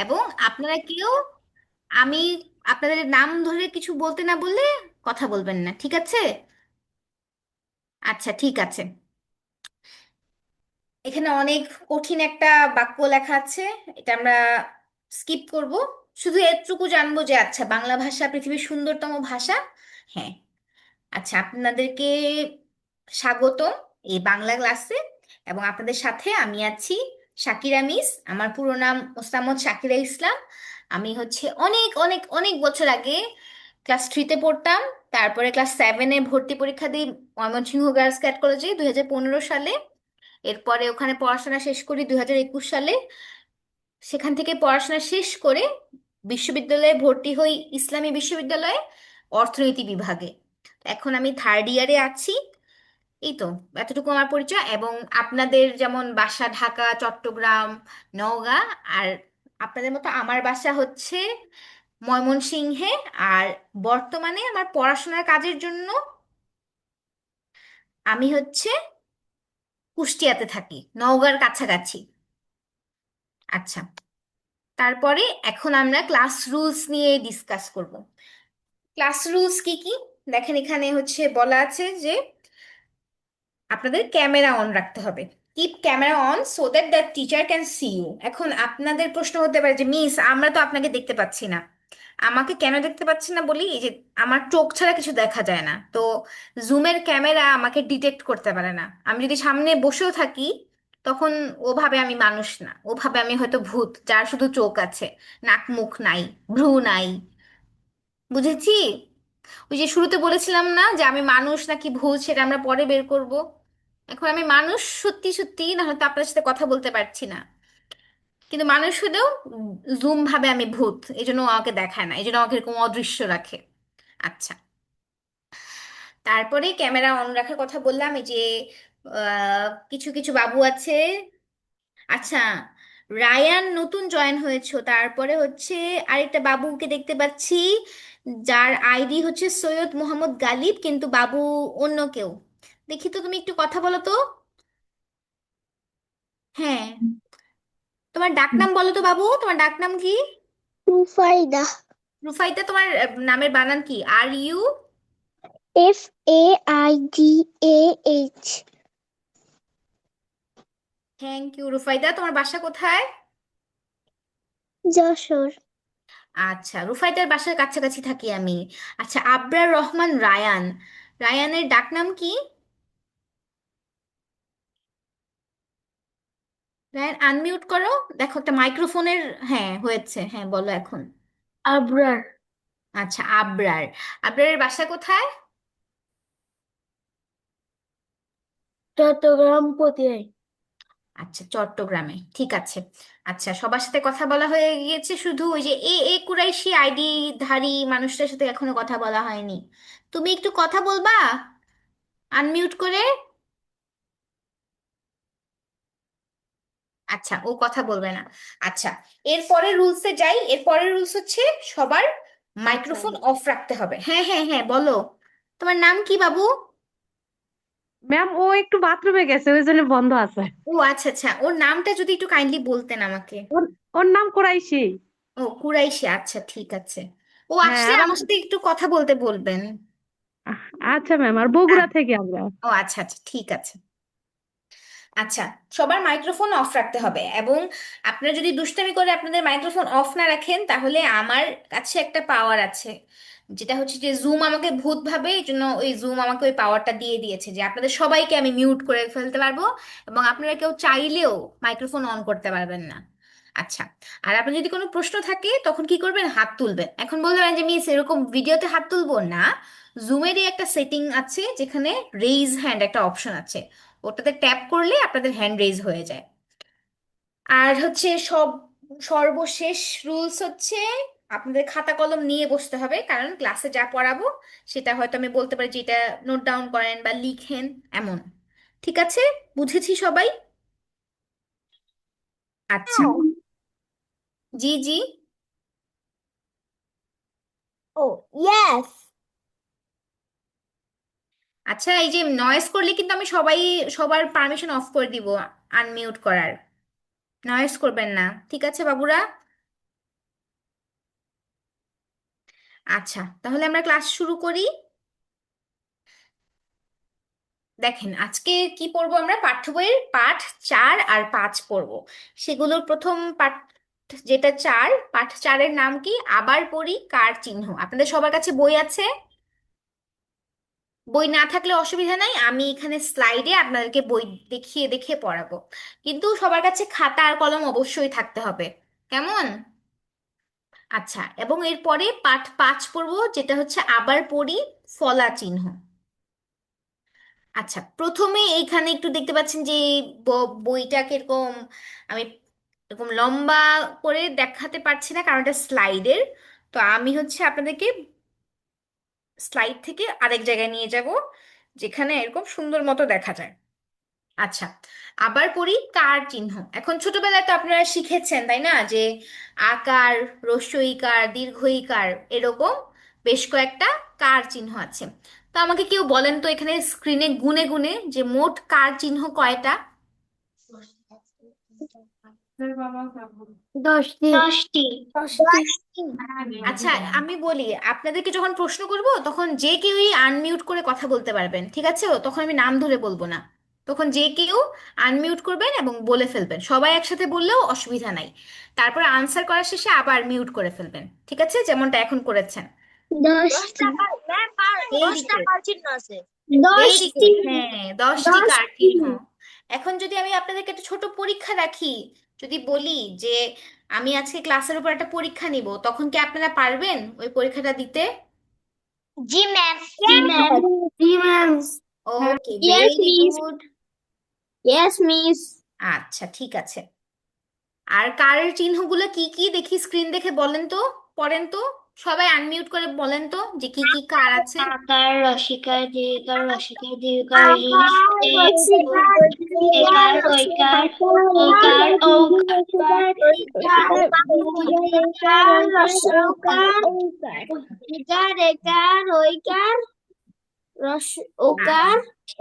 এবং আপনারা কেউ আমি আপনাদের নাম ধরে কিছু বলতে না বললে কথা বলবেন না, ঠিক আছে? আচ্ছা, ঠিক আছে। এখানে অনেক কঠিন একটা বাক্য লেখা আছে, এটা আমরা স্কিপ করব। শুধু এটুকু জানবো যে আচ্ছা, বাংলা ভাষা পৃথিবীর সুন্দরতম ভাষা। হ্যাঁ। আচ্ছা, আপনাদেরকে স্বাগতম এই বাংলা ক্লাসে। এবং আপনাদের সাথে আমি আছি শাকিরা মিস। আমার পুরো নাম মোসাম্মদ শাকিরা ইসলাম। আমি হচ্ছে অনেক অনেক অনেক বছর আগে ক্লাস 3-তে পড়তাম। তারপরে ক্লাস 7-এ ভর্তি পরীক্ষা দিই ময়মনসিংহ গার্লস ক্যাড কলেজে 2015 সালে। এরপরে ওখানে পড়াশোনা শেষ করি 2021 সালে। সেখান থেকে পড়াশোনা শেষ করে বিশ্ববিদ্যালয়ে ভর্তি হই, ইসলামী বিশ্ববিদ্যালয়ে, অর্থনীতি বিভাগে। এখন আমি থার্ড ইয়ারে আছি। এই তো, এতটুকু আমার পরিচয়। এবং আপনাদের যেমন বাসা ঢাকা, চট্টগ্রাম, নওগাঁ, আর আপনাদের মতো আমার বাসা হচ্ছে ময়মনসিংহে। আর বর্তমানে আমার পড়াশোনার কাজের জন্য আমি হচ্ছে কুষ্টিয়াতে থাকি, নওগাঁর কাছাকাছি। আচ্ছা, তারপরে এখন আমরা ক্লাস রুলস নিয়ে ডিসকাস করব। ক্লাস রুলস কি কি? দেখেন, এখানে হচ্ছে বলা আছে যে আপনাদের ক্যামেরা অন রাখতে হবে। Keep camera on so that the teacher can see you. এখন আপনাদের প্রশ্ন হতে পারে যে মিস, আমরা তো আপনাকে দেখতে পাচ্ছি না। আমাকে কেন দেখতে পাচ্ছি না বলি, এই যে আমার চোখ ছাড়া কিছু দেখা যায় না, তো জুমের ক্যামেরা আমাকে ডিটেক্ট করতে পারে না। আমি যদি সামনে বসেও থাকি, তখন ওভাবে আমি মানুষ না, ওভাবে আমি হয়তো ভূত যার শুধু চোখ আছে, নাক মুখ নাই, ভ্রু নাই। বুঝেছি? ওই যে শুরুতে বলেছিলাম না যে আমি মানুষ নাকি ভূত, সেটা আমরা পরে বের করব। এখন আমি মানুষ সত্যি সত্যি, না হয়তো আপনার সাথে কথা বলতে পারছি না, কিন্তু মানুষ হলেও জুম ভাবে আমি ভূত, এই জন্য ও আমাকে দেখায় না, এই জন্য আমাকে এরকম অদৃশ্য রাখে। আচ্ছা, তারপরে ক্যামেরা অন রাখার কথা বললাম। এই যে কিছু কিছু বাবু আছে। আচ্ছা, রায়ান নতুন জয়েন হয়েছে। তারপরে হচ্ছে আরেকটা বাবুকে দেখতে পাচ্ছি, যার আইডি হচ্ছে সৈয়দ মোহাম্মদ গালিব, কিন্তু বাবু অন্য কেউ। দেখি তো, তুমি একটু কথা বলো তো। হ্যাঁ, তোমার ডাকনাম বলো তো বাবু, তোমার ডাকনাম কি? রুফাইদা। রুফাইদা। তোমার নামের বানান কি? R U? FAIDAH। Thank you Rufaida. তোমার বাসা কোথায়? যশোর। আচ্ছা, রুফাইদার বাসার কাছাকাছি থাকি আমি। আচ্ছা, আবরার রহমান রায়ান। রায়ানের ডাকনাম কি? রায়ান, আনমিউট করো। দেখো একটা মাইক্রোফোনের। হ্যাঁ, হয়েছে, হ্যাঁ বলো এখন। আবরার। আচ্ছা, আবরার। আবরারের বাসা কোথায়? চট্টগ্রাম পটিয়ায়। আচ্ছা, চট্টগ্রামে, ঠিক আছে। আচ্ছা, সবার সাথে কথা বলা হয়ে গিয়েছে, শুধু ওই যে এ এ কুরাইশি আইডি ধারী মানুষটার সাথে এখনো কথা বলা হয়নি। তুমি একটু কথা বলবা আনমিউট করে? আচ্ছা, ও কথা বলবে না। আচ্ছা, এরপরে রুলসে যাই। এরপরে রুলস হচ্ছে সবার আচ্ছা। মাইক্রোফোন অফ রাখতে হবে। হ্যাঁ হ্যাঁ হ্যাঁ, বলো। তোমার নাম কি বাবু? ম্যাম, ও একটু বাথরুমে গেছে, ওই জন্য বন্ধ আছে। ও আচ্ছা আচ্ছা, ওর নামটা যদি একটু কাইন্ডলি বলতেন আমাকে। ওর ওর নাম কোরাইশি। ও কুরাইশি, আচ্ছা ঠিক আছে। ও হ্যাঁ, আসলে আর আমার সাথে একটু কথা বলতে বলবেন। আচ্ছা ম্যাম, আর আ- বগুড়া থেকে আমরা। ও আচ্ছা আচ্ছা, ঠিক আছে। আচ্ছা, সবার মাইক্রোফোন অফ রাখতে হবে। এবং আপনারা যদি দুষ্টামি করে আপনাদের মাইক্রোফোন অফ না রাখেন, তাহলে আমার কাছে একটা পাওয়ার আছে, যেটা হচ্ছে যে জুম আমাকে ভূত ভাবে, এই জন্য ওই জুম আমাকে ওই পাওয়ারটা দিয়ে দিয়েছে যে আপনাদের সবাইকে আমি মিউট করে ফেলতে পারবো। এবং আপনারা কেউ চাইলেও মাইক্রোফোন অন করতে পারবেন না। আচ্ছা, আর আপনার যদি কোনো প্রশ্ন থাকে তখন কি করবেন? হাত তুলবেন। এখন বলতে পারেন যে মিস, এরকম ভিডিওতে হাত তুলবো না। জুমেরই একটা সেটিং আছে যেখানে রেইজ হ্যান্ড একটা অপশন আছে, ওটাতে ট্যাপ করলে আপনাদের হ্যান্ড রেজ হয়ে যায়। আর হচ্ছে সর্বশেষ রুলস হচ্ছে আপনাদের খাতা কলম নিয়ে বসতে হবে, কারণ ক্লাসে যা পড়াবো সেটা হয়তো আমি বলতে পারি যে এটা নোট ডাউন করেন বা লিখেন, এমন। ঠিক আছে? বুঝেছি সবাই? আচ্ছা। জি জি। ও, ইয়েস। আচ্ছা, এই যে নয়েজ করলে কিন্তু আমি সবার পারমিশন অফ করে দিব আনমিউট করার। নয়েজ করবেন না, ঠিক আছে বাবুরা? আচ্ছা, তাহলে আমরা ক্লাস শুরু করি। দেখেন আজকে কি পড়বো, আমরা পাঠ্য বইয়ের পাঠ 4 আর 5 পড়বো। সেগুলোর প্রথম পাঠ যেটা 4, পাঠ 4-এর নাম কি? আবার পড়ি কার চিহ্ন। আপনাদের সবার কাছে বই আছে? বই না থাকলে অসুবিধা নাই, আমি এখানে স্লাইডে আপনাদেরকে বই দেখিয়ে দেখিয়ে পড়াবো। কিন্তু সবার কাছে খাতা আর কলম অবশ্যই থাকতে হবে, কেমন? আচ্ছা, এবং এরপরে পাঠ 5 পড়বো, যেটা হচ্ছে আবার পড়ি ফলা চিহ্ন। আচ্ছা, প্রথমে এইখানে একটু দেখতে পাচ্ছেন যে বইটা কিরকম, আমি এরকম লম্বা করে দেখাতে পারছি না কারণ এটা স্লাইডের। তো আমি হচ্ছে আপনাদেরকে স্লাইড থেকে আরেক জায়গায় নিয়ে যাব, যেখানে এরকম সুন্দর মতো দেখা যায়। আচ্ছা, আবার পড়ি কার চিহ্ন। এখন ছোটবেলায় তো আপনারা শিখেছেন তাই না, যে আকার, হ্রস্ব ইকার, দীর্ঘ ইকার, এরকম বেশ কয়েকটা কার চিহ্ন আছে। তো আমাকে কেউ বলেন তো এখানে স্ক্রিনে গুনে গুনে যে মোট কার চিহ্ন কয়টা? 10টি। 10টি। 10টি। আচ্ছা, আমি বলি আপনাদেরকে যখন প্রশ্ন করব তখন যে কেউই আনমিউট করে কথা বলতে পারবেন, ঠিক আছে? তখন আমি নাম ধরে বলবো না, তখন যে কেউ আনমিউট করবেন এবং বলে ফেলবেন, সবাই একসাথে বললেও অসুবিধা নাই। তারপরে আনসার করার শেষে আবার মিউট করে ফেলবেন, ঠিক আছে? যেমনটা এখন করেছেন। 10টি। ভেরি 10টা গুড, কার চিহ্ন আছে। ভেরি 10টি। গুড। হ্যাঁ, 10টি কার 10টি। চিহ্ন। এখন যদি আমি আপনাদেরকে একটা ছোট পরীক্ষা রাখি, যদি বলি যে আমি আজকে ক্লাসের উপর একটা পরীক্ষা নিব, তখন কি আপনারা পারবেন ওই পরীক্ষাটা দিতে? জি ম্যাম। জি ম্যাম। জি ম্যাম। ওকে, Yes, very miss. Good. Yes, miss. আচ্ছা, ঠিক আছে। আর কারের চিহ্নগুলো কি কি দেখি স্ক্রিন দেখে বলেন তো, পড়েন তো, সবাই আনমিউট করে বলেন তো যে কি কি কার আছে। আকার, রসিকার, দীর্ঘার, রসিকার, দীর্ঘার, একার, ঐকার, ওকার, ঔকার, একার, রসৌকার, ইকার, একার, ঐকার, রস, ওকার,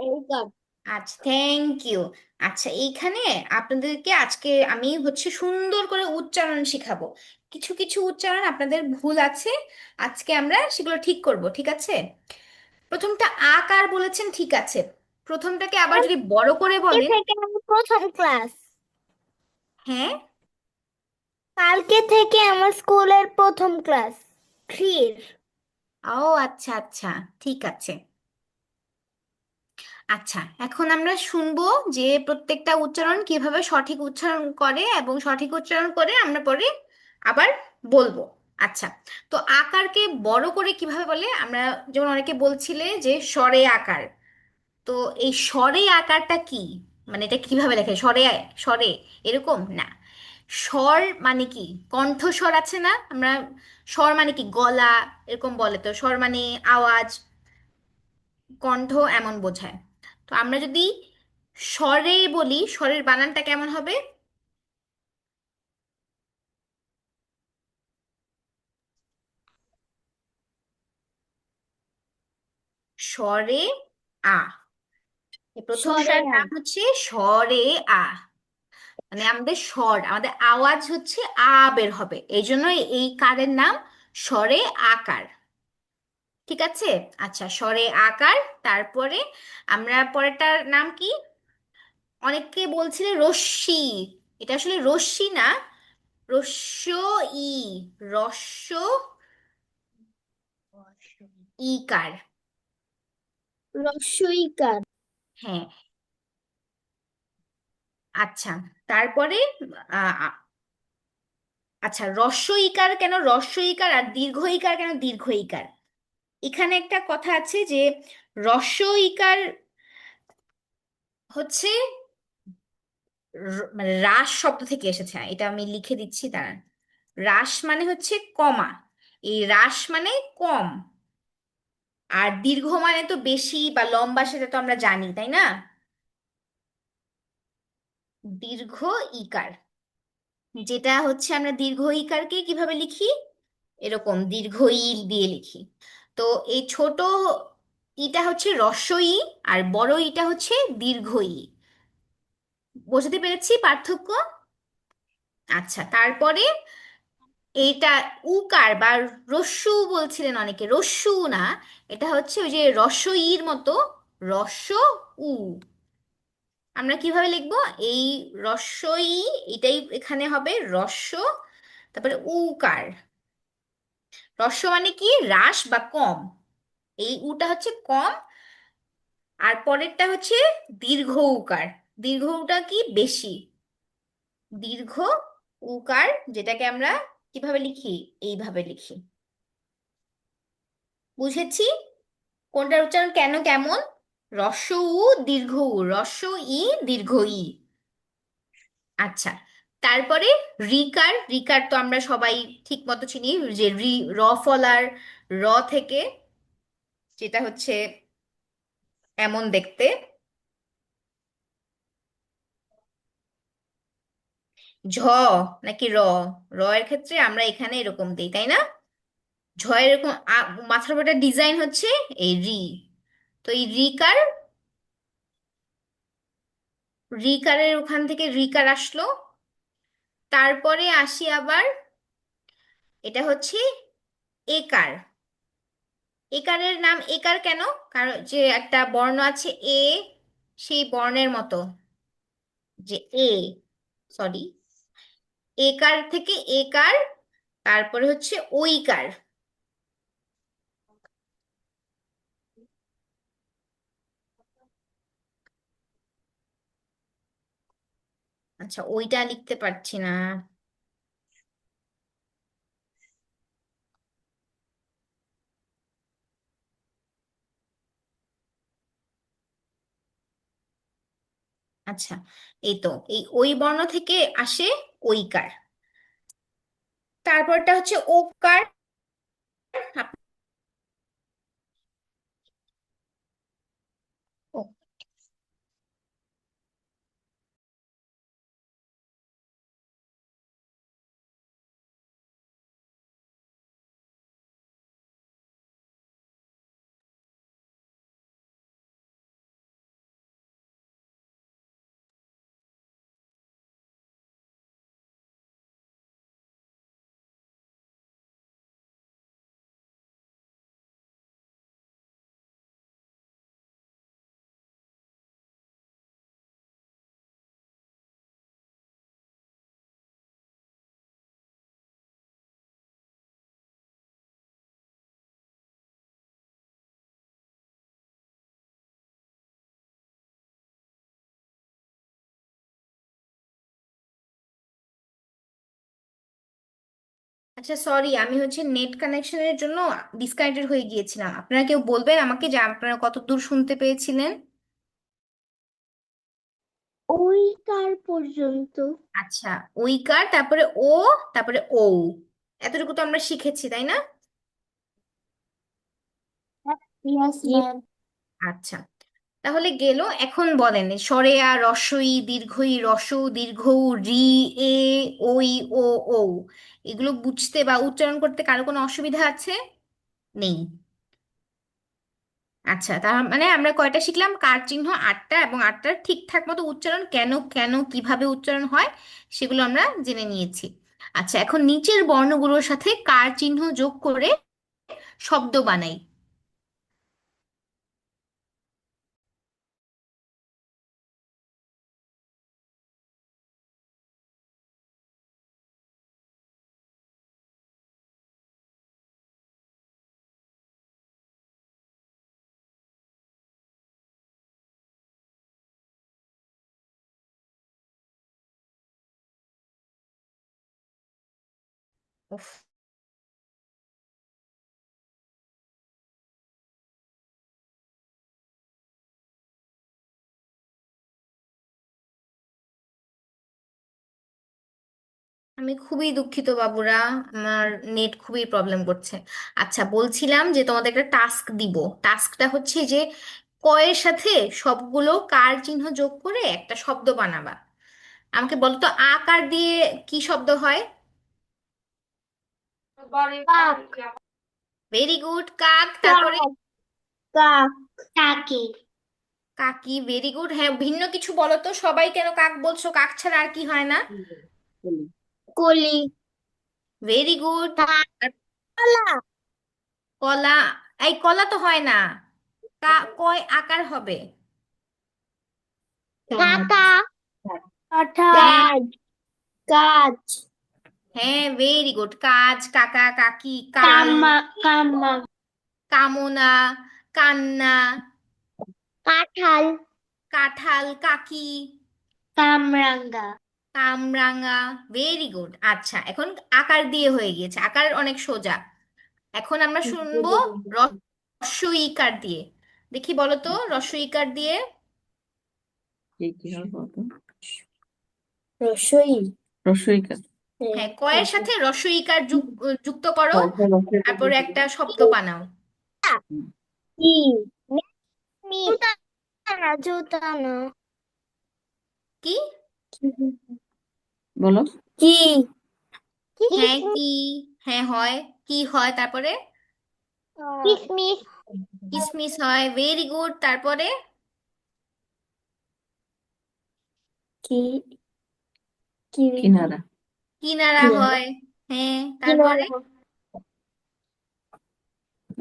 ঔকার। আচ্ছা, থ্যাংক ইউ। আচ্ছা, এইখানে আপনাদেরকে আজকে আমি হচ্ছে সুন্দর করে উচ্চারণ শিখাবো। কিছু কিছু উচ্চারণ আপনাদের ভুল আছে, আজকে আমরা সেগুলো ঠিক করব, ঠিক আছে? প্রথমটা আকার বলেছেন, ঠিক আছে। প্রথমটাকে আবার যদি বড় করে বলেন। থেকে আমার প্রথম ক্লাস। হ্যাঁ, কালকে থেকে আমার স্কুলের প্রথম ক্লাস 3-এর। ও আচ্ছা আচ্ছা, ঠিক আছে। আচ্ছা, এখন আমরা শুনবো যে প্রত্যেকটা উচ্চারণ কিভাবে সঠিক উচ্চারণ করে, এবং সঠিক উচ্চারণ করে আমরা পরে আবার বলবো। আচ্ছা, তো আকারকে বড় করে কিভাবে বলে? আমরা যেমন অনেকে বলছিলে যে স্বরে আকার, তো এই স্বরে আকারটা কি, মানে এটা কিভাবে লেখে? স্বরে, স্বরে এরকম না। স্বর মানে কি? কণ্ঠস্বর আছে না, আমরা স্বর মানে কি গলা, এরকম বলে তো, স্বর মানে আওয়াজ, কণ্ঠ এমন বোঝায়। তো আমরা যদি স্বরে বলি, স্বরের বানানটা কেমন হবে? স্বরে আ। এই প্রথম স্বরে স্বরের আ। নাম হচ্ছে স্বরে আ। মানে আমাদের স্বর, আমাদের আওয়াজ হচ্ছে আ বের হবে, এই জন্য এই কারের নাম স্বরে আকার, ঠিক আছে? আচ্ছা, স্বরে আকার। তারপরে আমরা পরেরটার নাম কি? অনেকে বলছিলে রশ্মি, এটা আসলে রশ্মি না, রস্য ই, রস্য ইকার। রস্বইকার। হ্যাঁ, আচ্ছা। তারপরে আ- আ- আচ্ছা, হ্রস্ব ইকার কেন হ্রস্ব ইকার, আর দীর্ঘ ইকার কেন দীর্ঘ ইকার? এখানে একটা কথা আছে যে হ্রস্ব ইকার হচ্ছে মানে হ্রাস শব্দ থেকে এসেছে, এটা আমি লিখে দিচ্ছি দাঁড়ান। হ্রাস মানে হচ্ছে কমা, এই হ্রাস মানে কম। আর দীর্ঘ মানে তো বেশি বা লম্বা, সেটা তো আমরা জানি তাই না? দীর্ঘ ইকার, যেটা হচ্ছে আমরা দীর্ঘ ইকারকে কিভাবে লিখি? এরকম দীর্ঘ ই দিয়ে লিখি। তো এই ছোট ইটা হচ্ছে হ্রস্ব ই, আর বড় ইটা হচ্ছে দীর্ঘ ই। বোঝাতে পেরেছি পার্থক্য? আচ্ছা, তারপরে এইটা উকার বা রস্যু বলছিলেন অনেকে, রস্যু না, এটা হচ্ছে ওই যে রস্য ইর মতো, রস্য উ। আমরা কিভাবে লিখবো? এই রস্য ই, এটাই এখানে হবে রস্য, তারপরে উকার। রস্য মানে কি? হ্রাস বা কম। এই উটা হচ্ছে কম, আর পরেরটা হচ্ছে দীর্ঘ উকার। দীর্ঘ উটা কি? বেশি। দীর্ঘ উকার, যেটাকে আমরা কিভাবে লিখি? এইভাবে লিখি। বুঝেছি কোনটার উচ্চারণ কেন কেমন? রস্য উ দীর্ঘ উ, রস্য ই দীর্ঘ ই। আচ্ছা, তারপরে রিকার। রিকার তো আমরা সবাই ঠিক মতো চিনি, যে র ফলার র থেকে, যেটা হচ্ছে এমন দেখতে। ঝ নাকি র? র এর ক্ষেত্রে আমরা এখানে এরকম দিই, তাই না? ঝ এরকম মাথার উপর ডিজাইন হচ্ছে এই রি। তো এই রিকার, রিকারের ওখান থেকে রিকার আসলো। তারপরে আসি আবার, এটা হচ্ছে একার। একারের নাম একার কেন? কারণ যে একটা বর্ণ আছে এ, সেই বর্ণের মতো, যে এ, সরি, একার থেকে একার, তারপরে হচ্ছে ওইকার। আচ্ছা, ওইটা লিখতে পারছি না। আচ্ছা, এই তো এই ওই বর্ণ থেকে আসে ওইকার। তারপরটা হচ্ছে ওকার। আচ্ছা, সরি, আমি হচ্ছে নেট কানেকশনের জন্য ডিসকানেক্টেড হয়ে গিয়েছিলাম। আপনারা কেউ বলবেন আমাকে যে আপনারা কত দূর শুনতে পেয়েছিলেন? ওই কার পর্যন্ত। আচ্ছা, ওইকার, তারপরে ও, তারপরে ও, এতটুকু তো আমরা শিখেছি, তাই না? Yes ma'am. আচ্ছা, তাহলে গেল। এখন বলেন, সরেয়া, রস্বই, দীর্ঘই, রস্য, দীর্ঘ, রি, এ, ওই, ও, ও, এগুলো বুঝতে বা উচ্চারণ করতে কারো কোনো অসুবিধা আছে? নেই। আচ্ছা, তার মানে আমরা কয়টা শিখলাম? কার চিহ্ন 8টা, এবং 8টার ঠিকঠাক মতো উচ্চারণ কেন কেন কিভাবে উচ্চারণ হয় সেগুলো আমরা জেনে নিয়েছি। আচ্ছা, এখন নিচের বর্ণগুলোর সাথে কার চিহ্ন যোগ করে শব্দ বানাই। উফ, আমি খুবই দুঃখিত বাবুরা, আমার নেট খুবই প্রবলেম করছে। আচ্ছা, বলছিলাম যে তোমাদের একটা টাস্ক দিব। টাস্কটা হচ্ছে যে কয়ের সাথে সবগুলো কার চিহ্ন যোগ করে একটা শব্দ বানাবা। আমাকে বলো তো, আকার দিয়ে কি শব্দ হয়? কাক। ভেরি গুড, কাক। তারপরে কাক। কাক। কাকে, কাকি, ভেরি গুড। হ্যাঁ, ভিন্ন কিছু বলো তো, সবাই কেন কাক বলছো? কাক ছাড়া আর কি হয় না? কলি, ভেরি গুড। কলা কলা, এই কলা তো হয় না, কয় আকার হবে? কাকা হ্যাঁ, কাঁঠাল কাজ হ্যাঁ, ভেরি গুড। কাজ, কাকা, কাকি, কাল, কামা কামা কামনা, কান্না, কাঁঠাল কাঁঠাল, কাকি, কামরাঙ্গা কামরাঙা। Very good. আচ্ছা, এখন আকার দিয়ে হয়ে গিয়েছে, আকার অনেক সোজা। এখন আমরা শুনবো রস্ব ইকার দিয়ে। দেখি বলো তো, রস্ব ইকার দিয়ে। কি হবে বলতো? রসই রসইকার। হ্যাঁ, কয়ের সাথে রস্ব ইকার যুক্ত করো, তারপরে একটা শব্দ বানাও। কি মি জুতা না কি? বলো। কি হ্যাঁ, কি? হ্যাঁ, হয়। কি হয় তারপরে? কিসমিস কিসমিস হয়। Very good. তারপরে? কি কি কিনারা। কিনারা হয়। হ্যাঁ, তারপরে? কিনারা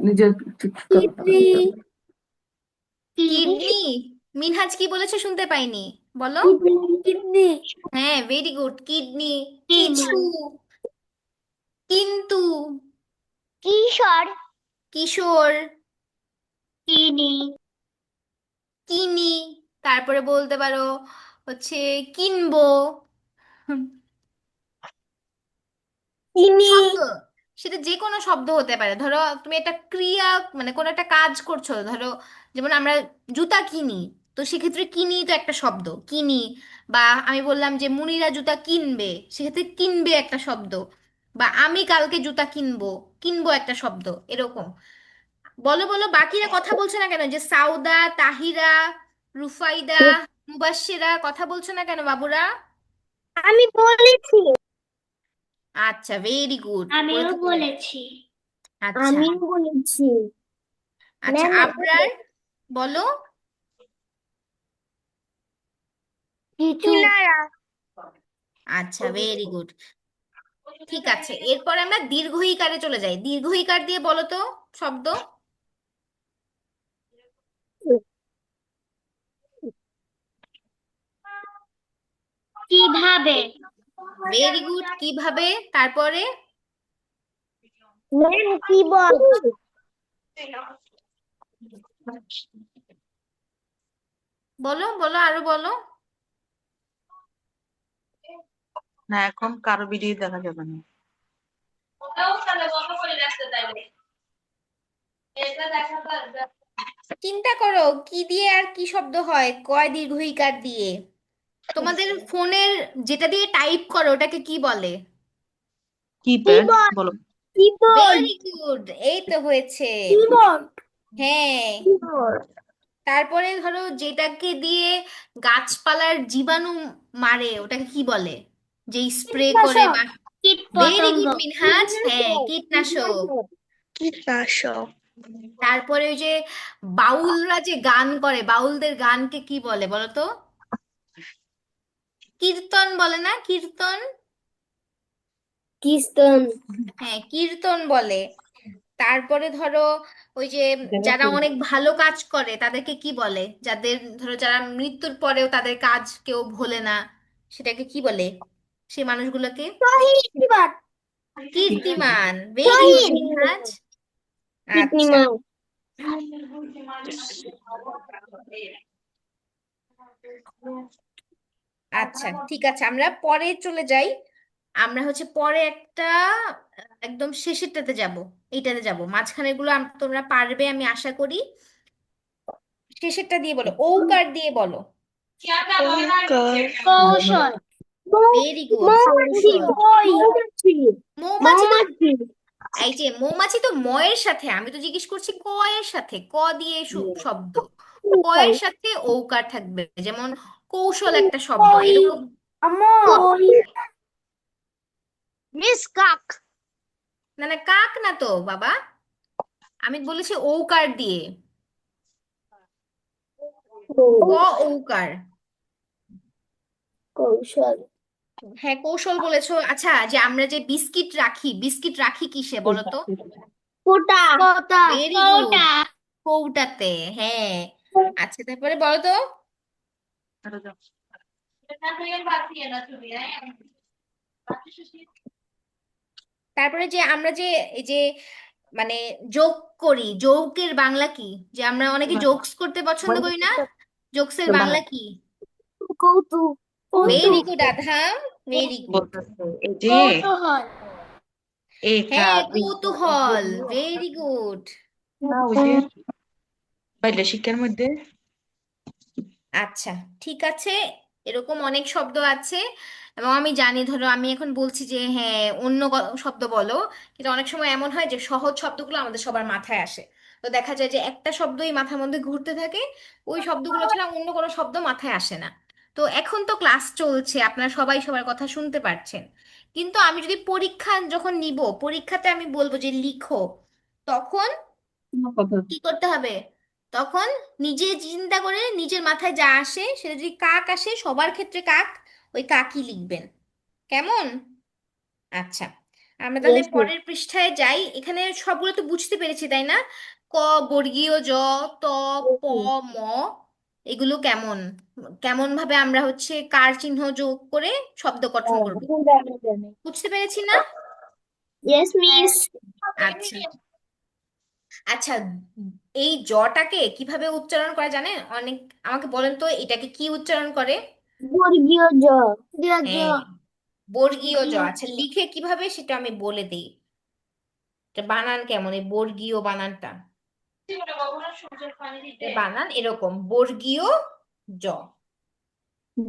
নিজের ঠিক করো কিডনি কিডনি। মিনহাজ কি বলেছে শুনতে পাইনি, বলো। কিডনি হ্যাঁ, ভেরি গুড। কিডনি। কিডনি কিছু, কিন্তু, কিশোর কিশোর, কিডনি কিনি। তারপরে বলতে পারো হচ্ছে কিনবো। চিনি শব্দ, সেটা যে কোনো শব্দ হতে পারে। ধরো তুমি একটা ক্রিয়া, মানে কোনো একটা কাজ করছো, ধরো যেমন আমরা জুতা কিনি, তো সেক্ষেত্রে কিনি তো একটা শব্দ, কিনি। বা আমি বললাম যে মুনিরা জুতা কিনবে, সেক্ষেত্রে কিনবে একটা শব্দ। বা আমি কালকে জুতা কিনবো, কিনবো একটা শব্দ, এরকম। বলো বলো, বাকিরা কথা বলছে না কেন? যে সাউদা, তাহিরা, রুফাইদা, মুবাশশিরা কথা বলছে না কেন বাবুরা? আমি বলেছি আচ্ছা, ভেরি গুড, আমিও বলতে হবে। বলেছি আচ্ছা। আমিও বলেছি আচ্ছা, ম্যাম আবরার, বলো। কিছু কিনারা আচ্ছা, ভেরি গুড। ঠিক আছে, এরপর আমরা দীর্ঘ ইকারে চলে যাই। দীর্ঘ ইকার দিয়ে বলো তো শব্দ। কিভাবে ভেরি গুড। কিভাবে? তারপরে? ম্যাম কি বল বলো বলো, আরো বলো। না, এখন কারো ভিডিও দেখা যাবে না। চিন্তা করো, কি দিয়ে আর কি শব্দ হয় কয় দীর্ঘ ইকার দিয়ে? তোমাদের ফোনের যেটা দিয়ে টাইপ করো ওটাকে কি বলে? কিপ্যাড বলো। কিবোর্ড ভেরি গুড, এই তো হয়েছে। কিবোর্ড হ্যাঁ। কিবোর্ড তারপরে ধরো যেটাকে দিয়ে গাছপালার জীবাণু মারে, ওটাকে কি বলে? যে স্প্রে করে কীটনাশক বা। কীট ভেরি পতঙ্গ গুড মিনহাজ, হ্যাঁ, কীটনাশক। কীটনাশক তারপরে ওই যে বাউলরা যে গান করে, বাউলদের গানকে কি বলে বলো তো? কীর্তন বলে না, কীর্তন? কীর্তন হ্যাঁ, কীর্তন বলে। তারপরে ধরো ওই যে যারা অনেক ভালো কাজ করে তাদেরকে কি বলে? যাদের ধরো যারা মৃত্যুর পরেও তাদের কাজ কেউ ভোলে না, সেটাকে কি বলে সেই মানুষগুলোকে? শহীদ কীর্তিমান। ভেরি গুড শহীদ মিনহাজ। আচ্ছা। কীর্তিমান আচ্ছা, ঠিক আছে, আমরা পরে চলে যাই। আমরা হচ্ছে পরে একটা একদম শেষেরটাতে যাব, এইটাতে যাব। মাঝখানের গুলো তোমরা পারবে আমি আশা করি। শেষেরটা দিয়ে বলো, ঔকার দিয়ে বলো। কৌশল ভেরি গুড, মৌমাছি কৌশল। মৌমাছি মৌমাছি তো, মৌমাছি এই যে মৌমাছি তো ময়ের সাথে, আমি তো জিজ্ঞেস করছি কয়ের সাথে, ক দিয়ে শব্দ। কয়ের সাথে ঔকার থাকবে, যেমন কৌশল একটা শব্দ, কই এরকম। কই মিস কাক না না, কাক না তো বাবা, আমি বলেছি ঔকার দিয়ে। ক ঔকার। কৌশল হ্যাঁ, কৌশল বলেছো। আচ্ছা, যে আমরা যে বিস্কিট রাখি কিসে বলো তো? কোটা কোটা ভেরি গুড, কোটা কৌটাতে। হ্যাঁ। আচ্ছা, তারপরে বলো তো। এটা দাও। তারপরে যে আমরা যে এই যে মানে যোগ করি, যোগের বাংলা কি? যে আমরা অনেকে জোকস করতে পছন্দ করি না, জোকসের বাংলা কি? কৌতুক ভেরি কৌতুক গুড আধাম, ভেরি গুড। বলতেছে এই যে কৌতূহল একা হ্যাঁ, বিকা কৌতূহল, ভেরি গুড। না ওই যে বাইলে শিক্ষার মধ্যে আচ্ছা, ঠিক আছে। এরকম অনেক শব্দ আছে, এবং আমি জানি, ধরো আমি এখন বলছি যে হ্যাঁ অন্য শব্দ বলো, কিন্তু অনেক সময় এমন হয় যে সহজ শব্দগুলো আমাদের সবার মাথায় আসে। তো দেখা যায় যে একটা শব্দই মাথার মধ্যে ঘুরতে থাকে, ওই শব্দগুলো ছাড়া অন্য কোনো শব্দ মাথায় আসে না। তো এখন তো ক্লাস চলছে, আপনারা সবাই সবার কথা শুনতে পারছেন, কিন্তু আমি যদি পরীক্ষা যখন নিব, পরীক্ষাতে আমি বলবো যে লিখো, তখন কথা কি করতে হবে? তখন নিজে চিন্তা করে নিজের মাথায় যা আসে, সেটা যদি কাক আসে, সবার ক্ষেত্রে কাক, ওই কাকই লিখবেন। কেমন? আচ্ছা, আমরা তাহলে Yes, yes. পরের পৃষ্ঠায় যাই। এখানে সবগুলো তো বুঝতে পেরেছি, তাই না? ক বর্গীয় জ, ত, প, ম, এগুলো কেমন কেমন ভাবে আমরা হচ্ছে কার চিহ্ন যোগ করে শব্দ গঠন করব, বুঝতে পেরেছি না? Yes, miss. আচ্ছা। আচ্ছা, এই জটাকে কিভাবে উচ্চারণ করা জানেন? অনেক, আমাকে বলেন তো এটাকে কি উচ্চারণ করে? বর্গীয় জ জ হ্যাঁ, বর্গীয় জ। বর্গীয় আচ্ছা, জ লিখে কিভাবে সেটা আমি বলে দিই। এটা বানান কেমন, এই বর্গীয় বানানটা? এর বানান এরকম, বর্গীয় জ।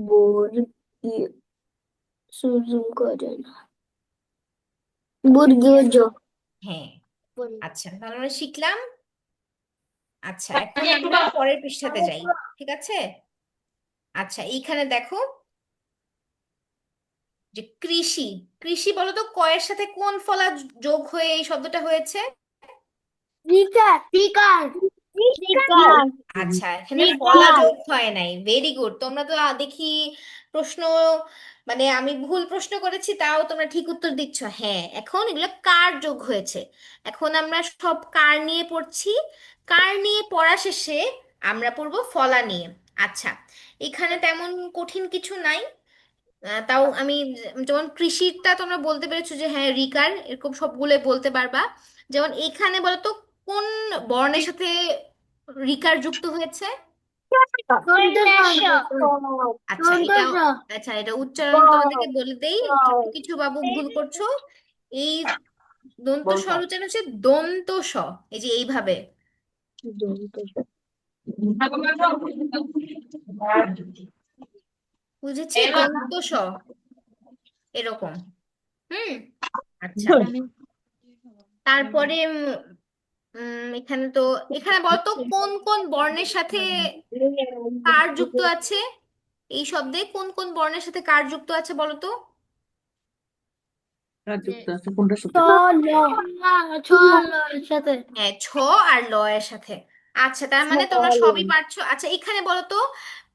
বর্গীয় সুজুম করে না বর্গীয় জ হ্যাঁ। আচ্ছা, তাহলে আমরা শিখলাম। আচ্ছা, এখন আমরা পরের পৃষ্ঠাতে যাই। ঠিক আছে। আচ্ছা, এইখানে দেখো যে কৃষি। কৃষি বলো তো, কয়ের সাথে কোন ফলা যোগ হয়ে এই শব্দটা হয়েছে? রিকার রিকার রিকার আচ্ছা, এখানে ফলা রিকার যোগ হয় নাই। Very good. তোমরা তো দেখি প্রশ্ন, মানে আমি ভুল প্রশ্ন করেছি তাও তোমরা ঠিক উত্তর দিচ্ছ। হ্যাঁ, এখন এগুলো কার যোগ হয়েছে। এখন আমরা সব কার নিয়ে পড়ছি, কার নিয়ে পড়া শেষে আমরা পড়বো ফলা নিয়ে। আচ্ছা, এখানে তেমন কঠিন কিছু নাই। তাও আমি যেমন কৃষিটা তোমরা বলতে পেরেছো যে হ্যাঁ রিকার, এরকম সবগুলো বলতে পারবা। যেমন এখানে বলো তো, কোন বর্ণের সাথে রিকার যুক্ত হয়েছে? আচ্ছা, এটা, আচ্ছা এটা উচ্চারণ তোমাদেরকে বলে দেই, কিছু কিছু বাবু ভুল করছো। এই দন্ত স্বর উচ্চারণ হচ্ছে দন্ত স। এই যে এইভাবে, বুঝেছি, দন্ত স, এরকম। হুম। আচ্ছা, তারপরে এখানে তো, এখানে বলতো কোন কোন বর্ণের সাথে কার যুক্ত আছে? এই শব্দে কোন কোন বর্ণের সাথে কার যুক্ত আছে বলো তো? যুক্ত আছে কোনটার সাথে সাথে হ্যাঁ, ছ আর ল এর সাথে। আচ্ছা, তার মানে তোমরা সবই পারছো। আচ্ছা, এখানে বলো তো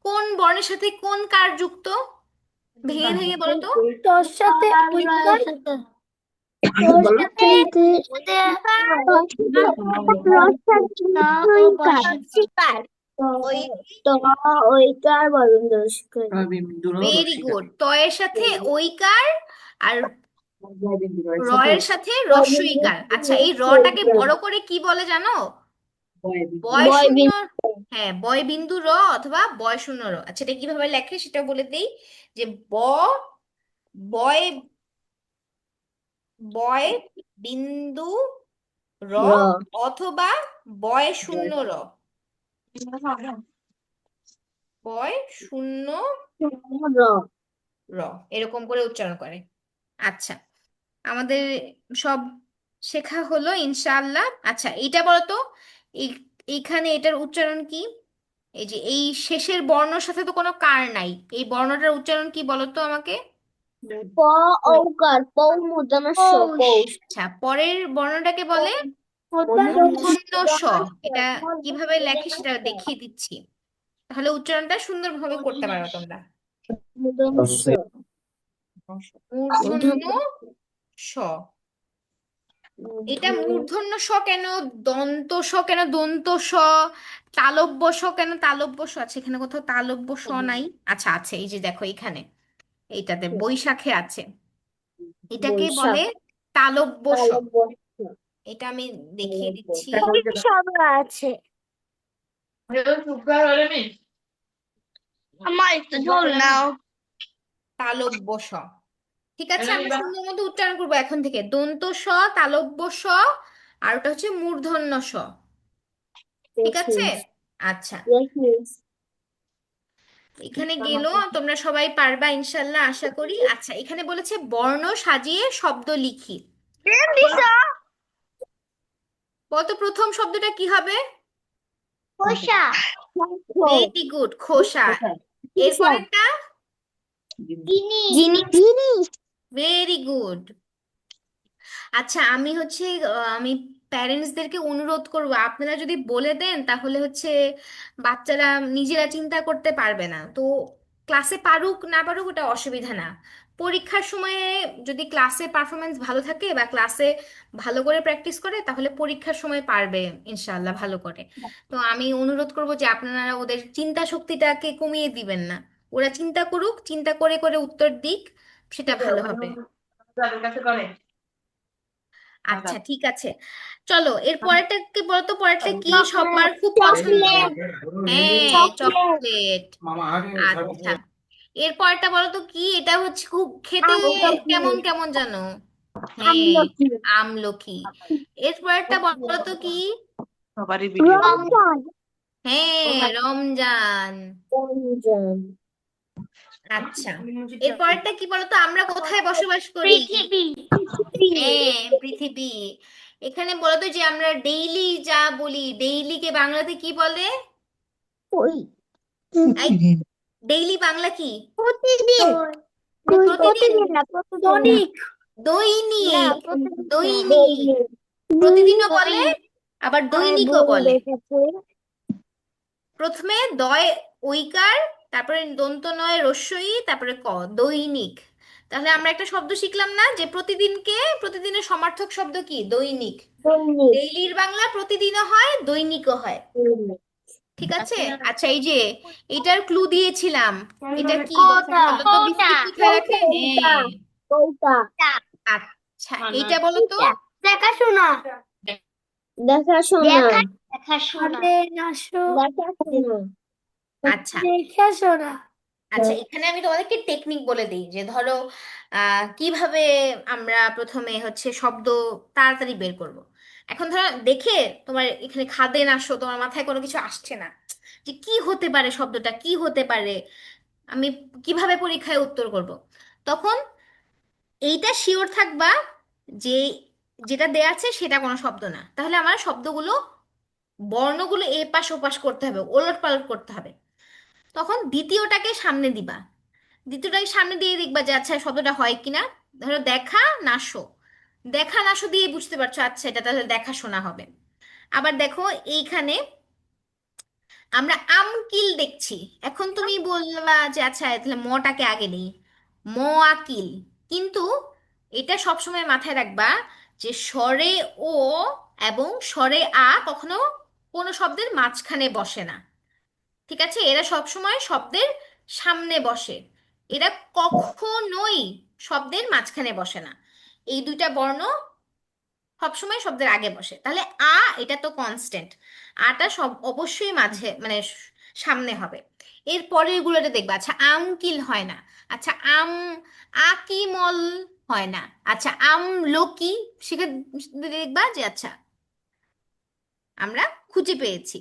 কোন বর্ণের সাথে কোন কার যুক্ত? ভেঙে ভেঙে বলো তো। তোর সাথে তোর সাথে ওই তো ওইটার বলেন ভেরি গুড। ত এর সাথে ঐকার, আর র এর সাথে রস্বইকার। আচ্ছা, এই রটাকে বড় করে কি বলে জানো? বয় বয় শূন্য। বিন হ্যাঁ, বয় বিন্দু র অথবা বয় শূন্য র। আচ্ছা, এটা কিভাবে লেখে সেটা বলে দেই, যে বয় বয় বিন্দু র র অথবা বয় শূন্য র, বয় শূন্য র র, এরকম করে উচ্চারণ করে। আচ্ছা, আমাদের সব শেখা হলো ইনশাআল্লাহ। আচ্ছা, এইটা বলো তো, এই এইখানে এটার উচ্চারণ কি? এই যে এই শেষের বর্ণর সাথে তো কোনো কার নাই, এই বর্ণটার উচ্চারণ কি বলো তো আমাকে? প ঔকার পৌ মূর্ধন্য ষ পৌষ আচ্ছা, পরের বর্ণটাকে বলে মূর্ধন্য স। এটা কিভাবে লেখে সেটা দেখিয়ে দিচ্ছি, তাহলে উচ্চারণটা সুন্দরভাবে করতে পারো তোমরা। মূর্ধন্য ষ মূর্ধন্য স। এটা মূর্ধন্য স কেন, দন্ত স কেন, দন্ত স, তালব্য স কেন, তালব্য স আছে এখানে কোথাও তালব্য স নাই? আচ্ছা আছে, এই যে দেখো এখানে এইটাতে বৈশাখে আছে, এটাকে বলে বৈশাখ তালব্য স। তালব্য এটা আমি দেখিয়ে দিচ্ছি, সব আছে আমার একটু ঝোল নাও তালব্য স। ঠিক আছে, আমরা সুন্দর মতো উচ্চারণ করবো এখন থেকে, দন্ত স, তালব্য স, আর ওটা হচ্ছে মূর্ধন্য স। ঠিক yes আছে, miss আচ্ছা yes miss এখানে গেল, তোমরা সবাই পারবা ইনশাল্লাহ আশা করি। আচ্ছা এখানে বলেছে বর্ণ সাজিয়ে শব্দ লিখি। বলো বলতো প্রথম শব্দটা কি হবে? খোসা ভেরি গুড, খোসা। এরপরেরটা জিনিস ভেরি গুড। আচ্ছা আমি হচ্ছে আমি প্যারেন্টসদেরকে অনুরোধ করবো, আপনারা যদি বলে দেন তাহলে হচ্ছে বাচ্চারা নিজেরা চিন্তা করতে পারবে না। তো ক্লাসে পারুক না পারুক ওটা অসুবিধা না, পরীক্ষার সময়ে যদি ক্লাসে পারফরমেন্স ভালো থাকে বা ক্লাসে ভালো করে প্র্যাকটিস করে তাহলে পরীক্ষার সময় পারবে ইনশাআল্লাহ ভালো করে। তো আমি অনুরোধ করবো যে আপনারা ওদের চিন্তা শক্তিটাকে কমিয়ে দিবেন না, ওরা চিন্তা করুক, চিন্তা করে করে উত্তর দিক, সেটা ভালো হবে। আচ্ছা ঠিক আছে, চলো এর পরেরটা কি বলতো, পরেরটা কি সবার খুব পছন্দ? হ্যাঁ, চকলেট। আচ্ছা এর পরেরটা বলো তো কি, এটা হচ্ছে খুব খেতে কেমন কেমন জানো? হ্যাঁ, আমলকি আমলকি। এর পরেরটা বলো তো কি? সবারই ভিডিও রমজান হ্যাঁ, রমজান। রমজান আচ্ছা এর পরেরটা কি বলো তো, আমরা কোথায় বসবাস করি? পৃথিবী হ্যাঁ, পৃথিবী। এখানে বলো তো যে আমরা ডেইলি যা বলি, ডেইলিকে বাংলাতে কি বলে? ওই এই ডেইলি বাংলা কি? প্রতিদিন প্রতিদিন, প্রতিদিন না দৈনিক না দৈনিক, প্রতিদিন না দৈনিক। প্রতিদিনও বলে আবার দৈনিকও বই বলে। দেখেছে প্রথমে দয় ঐকার, তারপরে দন্ত নয় রস্যই, তারপরে ক, দৈনিক। তাহলে আমরা একটা শব্দ শিখলাম না যে প্রতিদিনকে, প্রতিদিনের সমার্থক শব্দ কি? দৈনিক। দৈনিক ডেইলির বাংলা প্রতিদিনও হয়, দৈনিকও হয়। দৈনিক ঠিক আছে, আচ্ছা এই যে এটার ক্লু দিয়েছিলাম, এটা কি কোটা বলো তো, বিস্কিট কোথায় রাখে? হ্যাঁ, কৌটা আচ্ছা এইটা বলো তো। দেখাশোনা দেখাশোনা দেখাশোনা দেখাশোনা আচ্ছা দেখাশোনা আচ্ছা এখানে আমি তোমাদেরকে টেকনিক বলে দিই, যে ধরো কিভাবে আমরা প্রথমে হচ্ছে শব্দ তাড়াতাড়ি বের করব। এখন ধরো দেখে তোমার এখানে খাদে নাশো, তোমার মাথায় কোনো কিছু আসছে না যে কি হতে পারে, শব্দটা কি হতে পারে, আমি কিভাবে পরীক্ষায় উত্তর করব, তখন এইটা শিওর থাকবা যে যেটা দেয়া আছে সেটা কোনো শব্দ না, তাহলে আমার শব্দগুলো, বর্ণগুলো এপাশ ওপাশ করতে হবে, ওলট পালট করতে হবে। তখন দ্বিতীয়টাকে সামনে দিবা, দ্বিতীয়টাকে সামনে দিয়ে দেখবা যে আচ্ছা শব্দটা হয় কিনা। ধরো দেখা নাশো, দেখা নাশো দিয়ে বুঝতে পারছো আচ্ছা এটা তাহলে দেখা শোনা হবে। আবার দেখো এইখানে আমরা আমকিল দেখছি, এখন তুমি বলবা যে আচ্ছা তাহলে মটাকে আগে নেই, ম আকিল। কিন্তু এটা সবসময় মাথায় রাখবা যে স্বরে ও এবং স্বরে আ কখনো কোনো শব্দের মাঝখানে বসে না। ঠিক আছে, এরা সবসময় শব্দের সামনে বসে, এরা কখনোই শব্দের মাঝখানে বসে না। এই দুইটা বর্ণ সবসময় শব্দের আগে বসে। তাহলে আ, এটা তো কনস্ট্যান্ট, আটা সব অবশ্যই মাঝে মানে সামনে হবে। এর পরে এগুলোতে দেখবা আচ্ছা আমকিল হয় না, আচ্ছা আকিমল হয় না, আচ্ছা আমলকি, সেখানে দেখবা যে আচ্ছা আমরা খুঁজে পেয়েছি।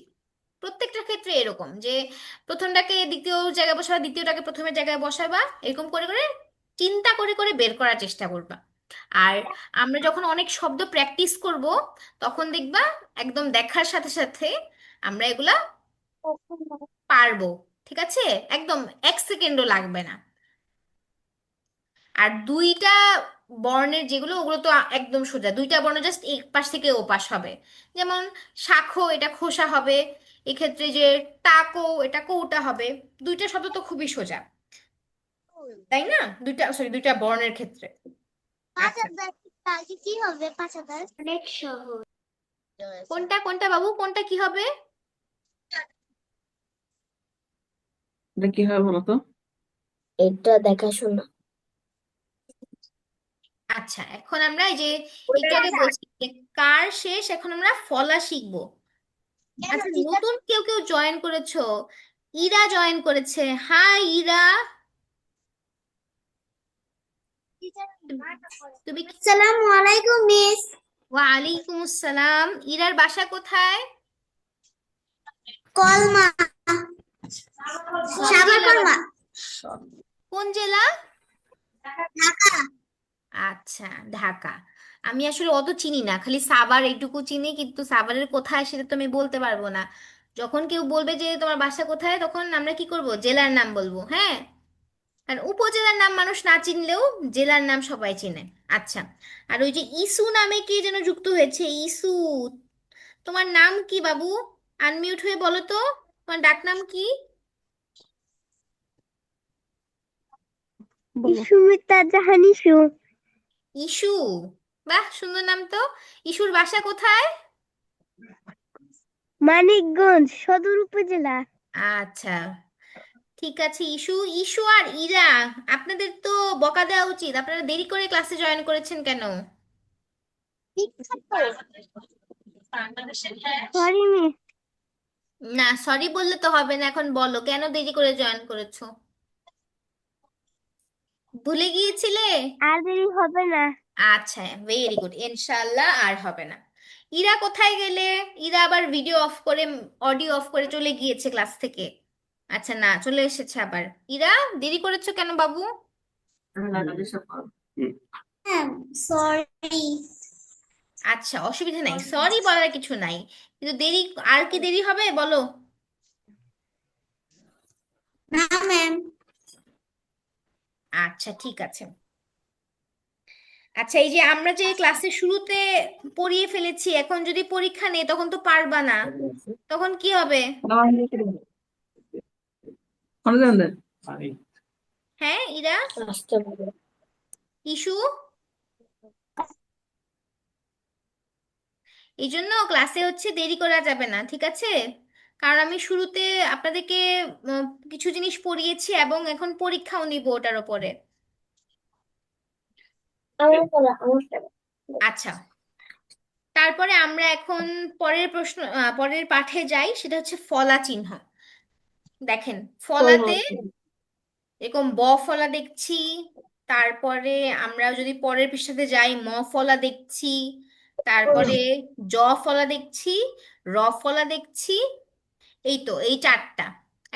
প্রত্যেকটা ক্ষেত্রে এরকম যে প্রথমটাকে দ্বিতীয় জায়গায় বসাবা, দ্বিতীয়টাকে প্রথমের জায়গায় বসাবা, এরকম করে করে চিন্তা করে করে বের করার চেষ্টা করবা। আর আমরা যখন অনেক শব্দ প্র্যাকটিস করব তখন দেখবা একদম দেখার সাথে সাথে আমরা এগুলা পারবো। ঠিক আছে, একদম 1 সেকেন্ডও লাগবে না। আর দুইটা বর্ণের যেগুলো, ওগুলো তো একদম সোজা, দুইটা বর্ণ জাস্ট এক পাশ থেকে ও পাশ হবে। যেমন শাখো, এটা খোসা হবে, এক্ষেত্রে যে টাকো, এটা কৌটা হবে। দুইটা শব্দ তো খুবই সোজা। তাই না? দুইটা বর্ণের ক্ষেত্রে। আচ্ছা, কি হবে 5,000? অনেক সহজ। কোনটা কোনটা বাবু, কোনটা কি হবে? এটা কি হয় বলো তো? এটা দেখাশোনা। আচ্ছা, এখন আমরা এই যে একটু আগে বলছি যে কার শেষ, এখন আমরা ফলা শিখবো। আচ্ছা, নতুন কেউ কেউ জয়েন করেছো, ইরা জয়েন করেছে। হাই ইরা, তুমি কি? আসসালামু আলাইকুম মিস। ওয়ালাইকুম আসসালাম। ইরার বাসা কোথায়? কলমা, কোন সাভার জেলা কলমা, বাবু? কোন জেলা? ঢাকা। আচ্ছা, ঢাকা। আমি আসলে অত চিনি না, খালি সাভার এইটুকু চিনি, কিন্তু সাভারের কোথায় সেটা তো আমি বলতে পারবো না। যখন কেউ বলবে যে তোমার বাসা কোথায়, তখন আমরা কি করব, জেলার নাম বলবো। হ্যাঁ, কারণ উপজেলার নাম মানুষ না চিনলেও জেলার নাম সবাই চেনে। আচ্ছা, আর ওই যে ইসু নামে কে যেন যুক্ত হয়েছে, ইসু, তোমার নাম কি বাবু? আনমিউট হয়ে বলো তো, তোমার ডাক নাম কি? বলো। সুমিতা জাহান ইসু। ইসু, বাহ, সুন্দর নাম তো। ইসুর বাসা কোথায়? মানিকগঞ্জ সদর উপজেলা। আচ্ছা, ঠিক আছে। ইসু, ইসু আর ইরা, আপনাদের তো বকা দেওয়া উচিত, আপনারা দেরি করে ক্লাসে জয়েন করেছেন কেন? সরি মিস, না, সরি বললে তো হবে না, এখন বলো কেন দেরি করে জয়েন করেছো? ভুলে গিয়েছিলে? আর দেরি হবে না। আচ্ছা, ভেরি গুড, ইনশাআল্লাহ আর হবে না। ইরা কোথায় গেলে? ইরা আবার ভিডিও অফ করে, অডিও অফ করে চলে গিয়েছে ক্লাস থেকে। আচ্ছা, না, চলে এসেছে আবার। ইরা, দেরি করেছো কেন বাবু? সরি। আচ্ছা, অসুবিধা নাই, সরি বলার কিছু নাই, কিন্তু দেরি, আর কি দেরি হবে বলো? না ম্যাম। আচ্ছা, ঠিক আছে। আচ্ছা, এই যে আমরা যে ক্লাসের শুরুতে পড়িয়ে ফেলেছি, এখন যদি পরীক্ষা নেই তখন তো পারবা না, তখন কি হবে? হ্যাঁ ইরা, আসতে বলো। ইস্যু, এই জন্য ক্লাসে হচ্ছে দেরি করা যাবে না, ঠিক আছে? কারণ আমি শুরুতে আপনাদেরকে উম, কিছু জিনিস পড়িয়েছি এবং এখন পরীক্ষাও নিব ওটার উপরে। আমার পড়া। আচ্ছা, তারপরে আমরা এখন পরের পাঠে যাই, সেটা হচ্ছে ফলা চিহ্ন। দেখেন, ফলাতে এরকম ব ফলা দেখছি, তারপরে আমরা যদি পরের পৃষ্ঠাতে যাই, ম ফলা দেখছি, তারপরে জ ফলা দেখছি, র ফলা দেখছি। এই তো, এই চারটা।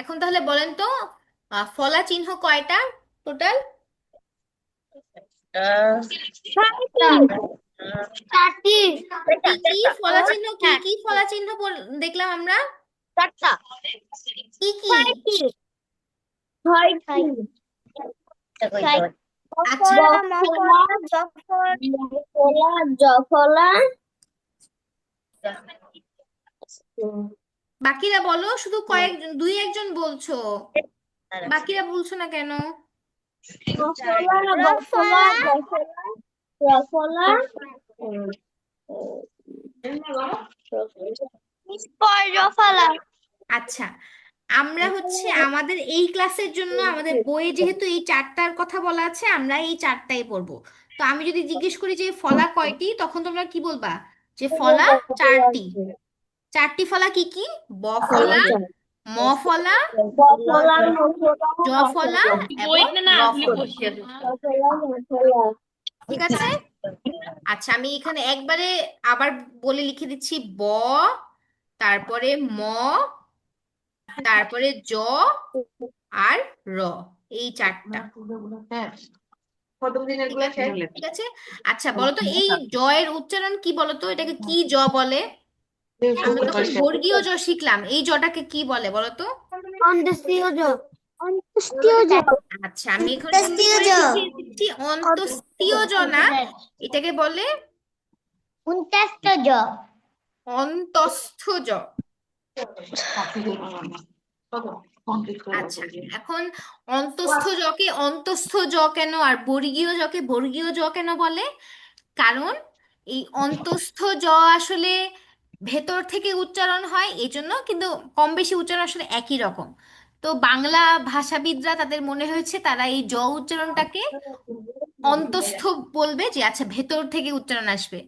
এখন তাহলে বলেন তো, ফলা চিহ্ন কয়টা টোটাল? চারটি। কি কি ফলা চিহ্ন, কি কি ফলা চিহ্ন দেখলাম আমরা? চারটা। কি কি? ছয়টি। আচ্ছা, বফলা, মফলা, জফলা। বাকিরা বলো, শুধু কয়েকজন, দুই একজন বলছো, বাকিরা বলছো না কেন? মফলা, বফলা, জফলা, রফলা, রফলা। আচ্ছা, আমরা হচ্ছে আমাদের এই ক্লাসের জন্য আমাদের বইয়ে যেহেতু এই চারটার কথা বলা আছে, আমরা এই চারটাই পড়বো। তো আমি যদি জিজ্ঞেস করি যে ফলা কয়টি, তখন তোমরা কি বলবা? যে ফলা চারটি। চারটি ফলা কি কি? ব ফলা, ম ফলা, বফলা, মফলা, জ ফলা এবং র ফলা। মফলা। ঠিক আছে? আচ্ছা, আমি এখানে একবারে আবার বলে লিখে দিচ্ছি, ব, তারপরে ম, তারপরে জ আর র, এই চারটা। ঠিক আছে, ঠিক আছে। আচ্ছা, বলো তো এই জয়ের উচ্চারণ কি বলো তো, এটাকে কি জ বলে? আমরা তো বর্গীয় জ শিখলাম, এই জটাকে কি বলে বলো তো? অন্তস্তীয় জ। অন্তস্তীয় জ। আচ্ছা, আমি এখন সুন্দর করে লিখে দিচ্ছি, অন্তস্তীয় জ না, এটাকে বলে উনত্রিশটা জ। অন্তস্থ জ। কমপ্লিট করে আচ্ছা, বলবো। এখন অন্তঃস্থ জকে অন্তঃস্থ জ কেন আর বর্গীয় জকে বর্গীয় জ কেন বলে? কারণ এই অন্তঃস্থ জ আসলে ভেতর থেকে উচ্চারণ হয় এই জন্য, কিন্তু কম বেশি উচ্চারণ আসলে একই রকম। তো বাংলা ভাষাবিদরা তাদের মনে হয়েছে তারা এই জ উচ্চারণটাকে অন্তঃস্থ বলবে, যে আচ্ছা ভেতর থেকে উচ্চারণ আসবে।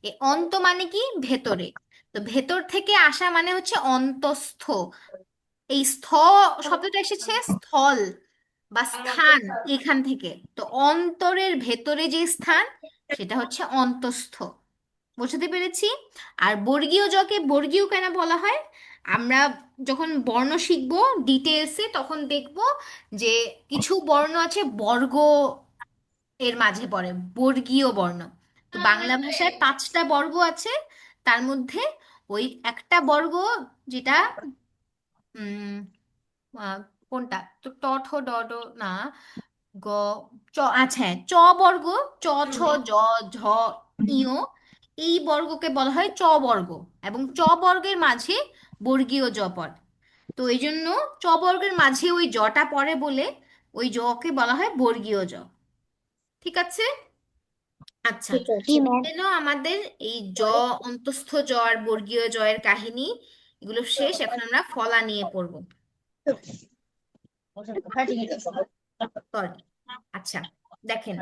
এ অন্ত মানে কি? ভেতরে। তো ভেতর থেকে আসা মানে হচ্ছে অন্তঃস্থ। এই শব্দটা এসেছে স্থল বা স্থান, এখান থেকে। তো অন্তরের ভেতরে যে স্থান, সেটা হচ্ছে অন্তঃস্থ। বুঝতে পেরেছি? আর বর্গীয় জকে বর্গীয় কেন বলা হয়? আমরা যখন বর্ণ শিখবো ডিটেলসে তখন দেখব যে কিছু বর্ণ আছে বর্গ এর মাঝে পড়ে, বর্গীয় বর্ণ। তো বাংলা ভাষায় 5টা বর্গ আছে, তার মধ্যে ওই একটা বর্গ যেটা উম আহ, কোনটা তো ট ঠ ড ড না, গ চ, আচ্ছা হ্যাঁ, চ বর্গ, চ ছ জ ঝ ইয়, এই বর্গকে বলা হয় চ বর্গ। এবং চ বর্গের মাঝে বর্গীয় জ পড়ে। তো এই জন্য চ বর্গের মাঝে ওই জটা পড়ে বলে ওই জকে বলা হয় বর্গীয় জ। ঠিক আছে? আচ্ছা, ঠিক আছে ম্যাম। এলো আমাদের এই জ, অন্তঃস্থ জ আর বর্গীয় জ এর কাহিনী। এগুলো শেষ, এখন আমরা ফলা নিয়ে পড়বো। সরি। আচ্ছা, দেখেন,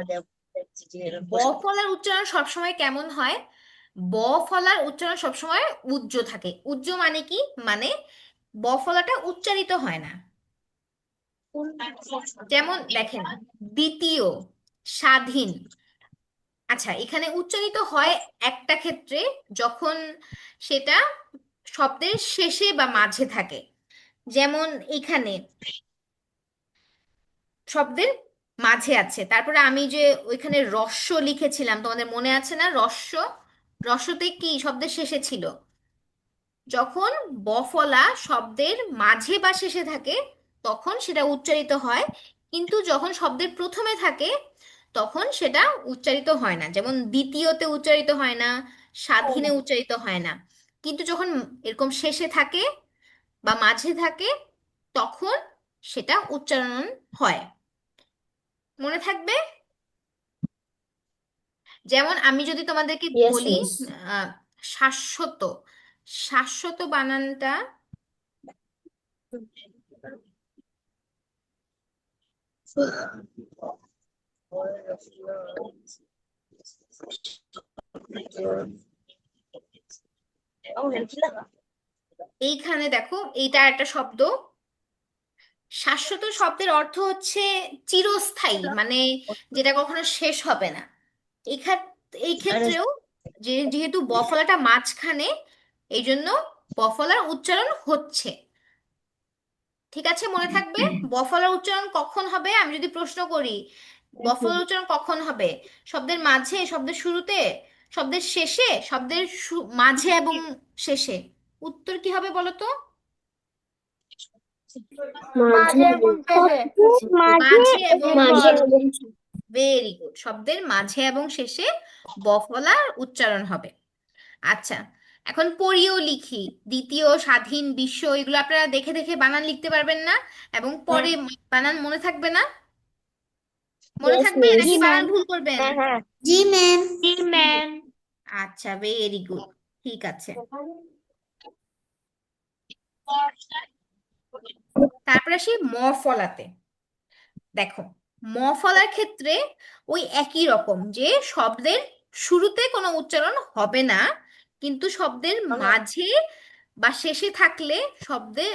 ব ফলার উচ্চারণ সবসময় কেমন হয়? ব ফলার উচ্চারণ সবসময় উজ্জ থাকে। উজ্জ মানে কি? মানে ব ফলাটা উচ্চারিত হয় না। যেমন দেখেন, দ্বিতীয়, স্বাধীন। আচ্ছা, এখানে উচ্চারিত হয় একটা ক্ষেত্রে, যখন সেটা শব্দের শেষে বা মাঝে থাকে। যেমন এখানে শব্দের মাঝে আছে, তারপরে আমি যে ওইখানে রস্য লিখেছিলাম, তোমাদের মনে আছে না? রস্য, রস্যতে কি শব্দের শেষে ছিল? যখন বফলা শব্দের মাঝে বা শেষে থাকে তখন সেটা উচ্চারিত হয়, কিন্তু যখন শব্দের প্রথমে থাকে তখন সেটা উচ্চারিত হয় না। যেমন দ্বিতীয়তে উচ্চারিত হয় না, স্বাধীনে উচ্চারিত হয় না। কিন্তু যখন এরকম শেষে থাকে বা মাঝে থাকে তখন সেটা উচ্চারণ হয়। মনে থাকবে? যেমন আমি যদি তোমাদেরকে ইয়েস বলি মিস। আহ, শাশ্বত, শাশ্বত বানানটা এইখানে দেখো, এইটা একটা শব্দ। শাশ্বত শব্দের অর্থ হচ্ছে চিরস্থায়ী, মানে যেটা কখনো শেষ হবে না। এই ক্ষেত্রেও যেহেতু বফলাটা মাঝখানে, এই জন্য বফলার উচ্চারণ হচ্ছে। ঠিক আছে, মনে থাকবে। বফলার উচ্চারণ কখন হবে? আমি যদি প্রশ্ন করি বফলার উচ্চারণ কখন হবে, শব্দের মাঝে, শব্দের শুরুতে, শব্দের শেষে, শব্দের মাঝে এবং শেষে, উত্তর কি হবে বলো তো? মাঝে মাঝে মাঝে এবং মাঝে এবং ভেরি গুড, শব্দের মাঝে এবং শেষে বফলার উচ্চারণ হবে। আচ্ছা, এখন পড়িও লিখি। দ্বিতীয়, স্বাধীন, বিশ্ব, এগুলো আপনারা দেখে দেখে বানান লিখতে পারবেন না, এবং পরে বানান মনে থাকবে না? মনে ইয়েস থাকবে মিস। নাকি বানান ভুল করবেন? হ্যাঁ হ্যাঁ জি ম্যাম। জি ম্যাম। আচ্ছা, ভেরি গুড, ঠিক আছে। তারপরে আসি ম ফলাতে। দেখো, ম ফলার ক্ষেত্রে ওই একই রকম, যে শব্দের শুরুতে কোনো উচ্চারণ হবে না, কিন্তু শব্দের মাঝে বা শেষে থাকলে শব্দে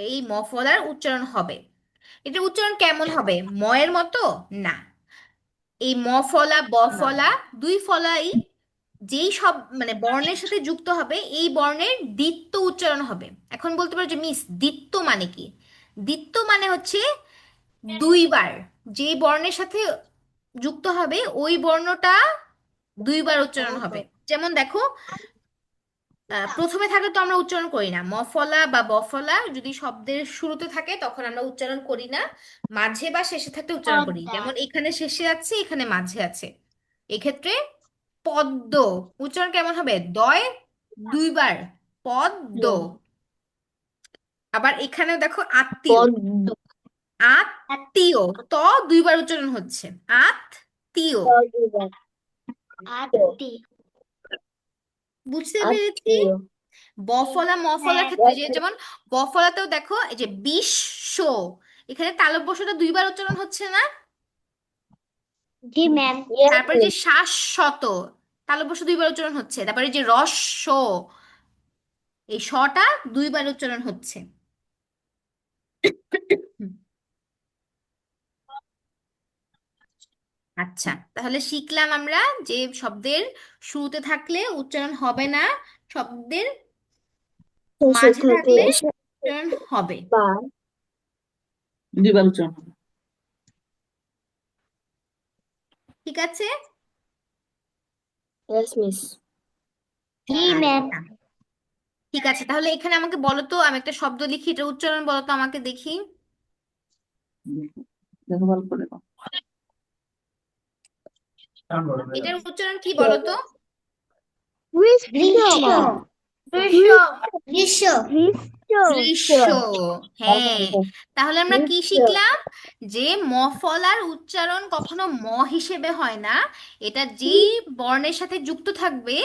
এই ম ফলার উচ্চারণ হবে। এটা উচ্চারণ কেমন হবে? ময়ের মতো না। এই ম ফলা ব ফলা দুই ফলাই যেই সব মানে বর্ণের সাথে যুক্ত হবে এই বর্ণের দ্বিত্ব উচ্চারণ হবে। এখন বলতে পারো যে মিস দ্বিত্ব মানে কি? দ্বিত্ব মানে হচ্ছে দুইবার, যে বর্ণের সাথে যুক্ত হবে ওই বর্ণটা দুইবার উচ্চারণ হবে। যেমন দেখো, প্রথমে থাকলে তো আমরা উচ্চারণ করি না। মফলা বা বফলা যদি শব্দের শুরুতে থাকে তখন আমরা উচ্চারণ করি না, মাঝে বা শেষে থাকতে উচ্চারণ করি। যেমন এখানে শেষে আছে, এখানে মাঝে আছে। এক্ষেত্রে পদ্ম উচ্চারণ কেমন হবে? দয় দুইবার, পদ্ম। আবার এখানেও দেখো আত্মীয়, পদ্ম আত্মীয়, ত দুইবার উচ্চারণ হচ্ছে, আত্মীয়। দুইবার আত্মি বুঝতে পেরেছি? আত্মীয় বফলা মফলার ক্ষেত্রে যে যেমন বফলাতেও দেখো এই যে বিশ্ব, এখানে তালব্যশটা দুইবার উচ্চারণ হচ্ছে না? জি ম্যাম Yes, তারপরে যে miss. শাশ্বত, তালব্যশ দুইবার উচ্চারণ হচ্ছে। তারপরে যে রস্য, এই শটা দুইবার উচ্চারণ হচ্ছে। আচ্ছা, তাহলে শিখলাম আমরা যে শব্দের শুরুতে থাকলে উচ্চারণ হবে না, শব্দের শেষে মাঝে থাকলে থাকলে উচ্চারণ হবে। বা দুইবার উচ্চারণ হবে। ঠিক আছে? yes, miss. জি ম্যাম আচ্ছা, ঠিক আছে, তাহলে এখানে আমাকে বলো তো, আমি একটা শব্দ লিখি, এটার উচ্চারণ বলো তো আমাকে দেখি। দেখো ভালো করে দেখো। এটার উচ্চারণ কি বলো তো? গ্রীষ্ম গ্রীষ্ম দৃশ্য। হ্যাঁ, তাহলে আমরা কি শিখলাম? যে মফলার উচ্চারণ কখনো ম হিসেবে হয় না, এটা যেই বর্ণের সাথে যুক্ত থাকবে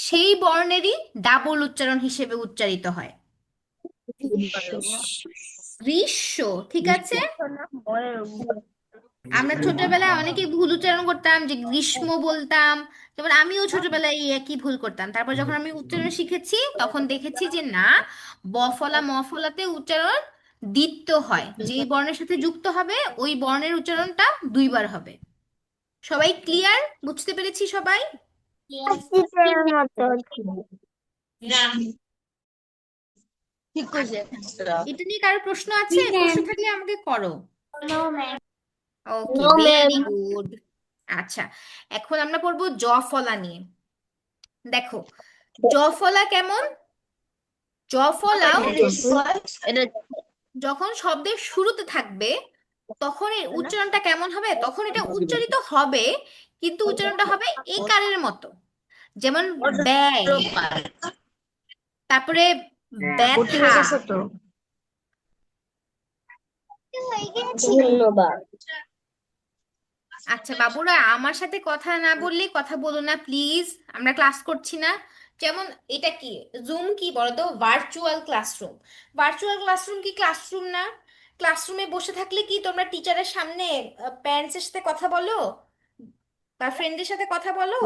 সেই বর্ণেরই ডাবল উচ্চারণ হিসেবে উচ্চারিত হয়। গ্রীষ্ম, ঠিক আছে? আমরা ছোটবেলায় অনেকে ভুল উচ্চারণ করতাম, যে গ্রীষ্ম বলতাম, যেমন আমিও ছোটবেলায় এই একই ভুল করতাম। তারপর যখন আমি উচ্চারণ শিখেছি তখন দেখেছি যে না, বফলা মফলাতে উচ্চারণ দ্বিত্ব হয়, যেই বর্ণের সাথে যুক্ত হবে ওই বর্ণের উচ্চারণটা দুইবার হবে। সবাই ক্লিয়ার? বুঝতে পেরেছি সবাই? মতো আচ্ছা, এটা নিয়ে কারো প্রশ্ন আছে? প্রশ্ন থাকলে আমাকে করো। ওকে, নো ম্যাম ভেরি গুড। আচ্ছা, এখন আমরা পড়বো জ ফলা নিয়ে। দেখো, জ ফলা কেমন? জ ফলাও এটা যখন শব্দের শুরুতে থাকবে তখন এর উচ্চারণটা কেমন হবে? তখন এটা উচ্চারিত হবে, কিন্তু উচ্চারণটা হবে একারের মতো। যেমন ব্যয়, তারপরে ব্যথা। ধন্যবাদ আচ্ছা বাবুরা, আমার সাথে কথা না বললে কথা বলো না প্লিজ, আমরা ক্লাস করছি না। যেমন এটা কি, জুম কি বলতো? Virtual classroom. ভার্চুয়াল ক্লাসরুম কি ক্লাসরুম না? ক্লাসরুমে বসে থাকলে কি তোমরা টিচারের সামনে প্যারেন্টসের সাথে কথা বলো বা ফ্রেন্ডের সাথে কথা বলো?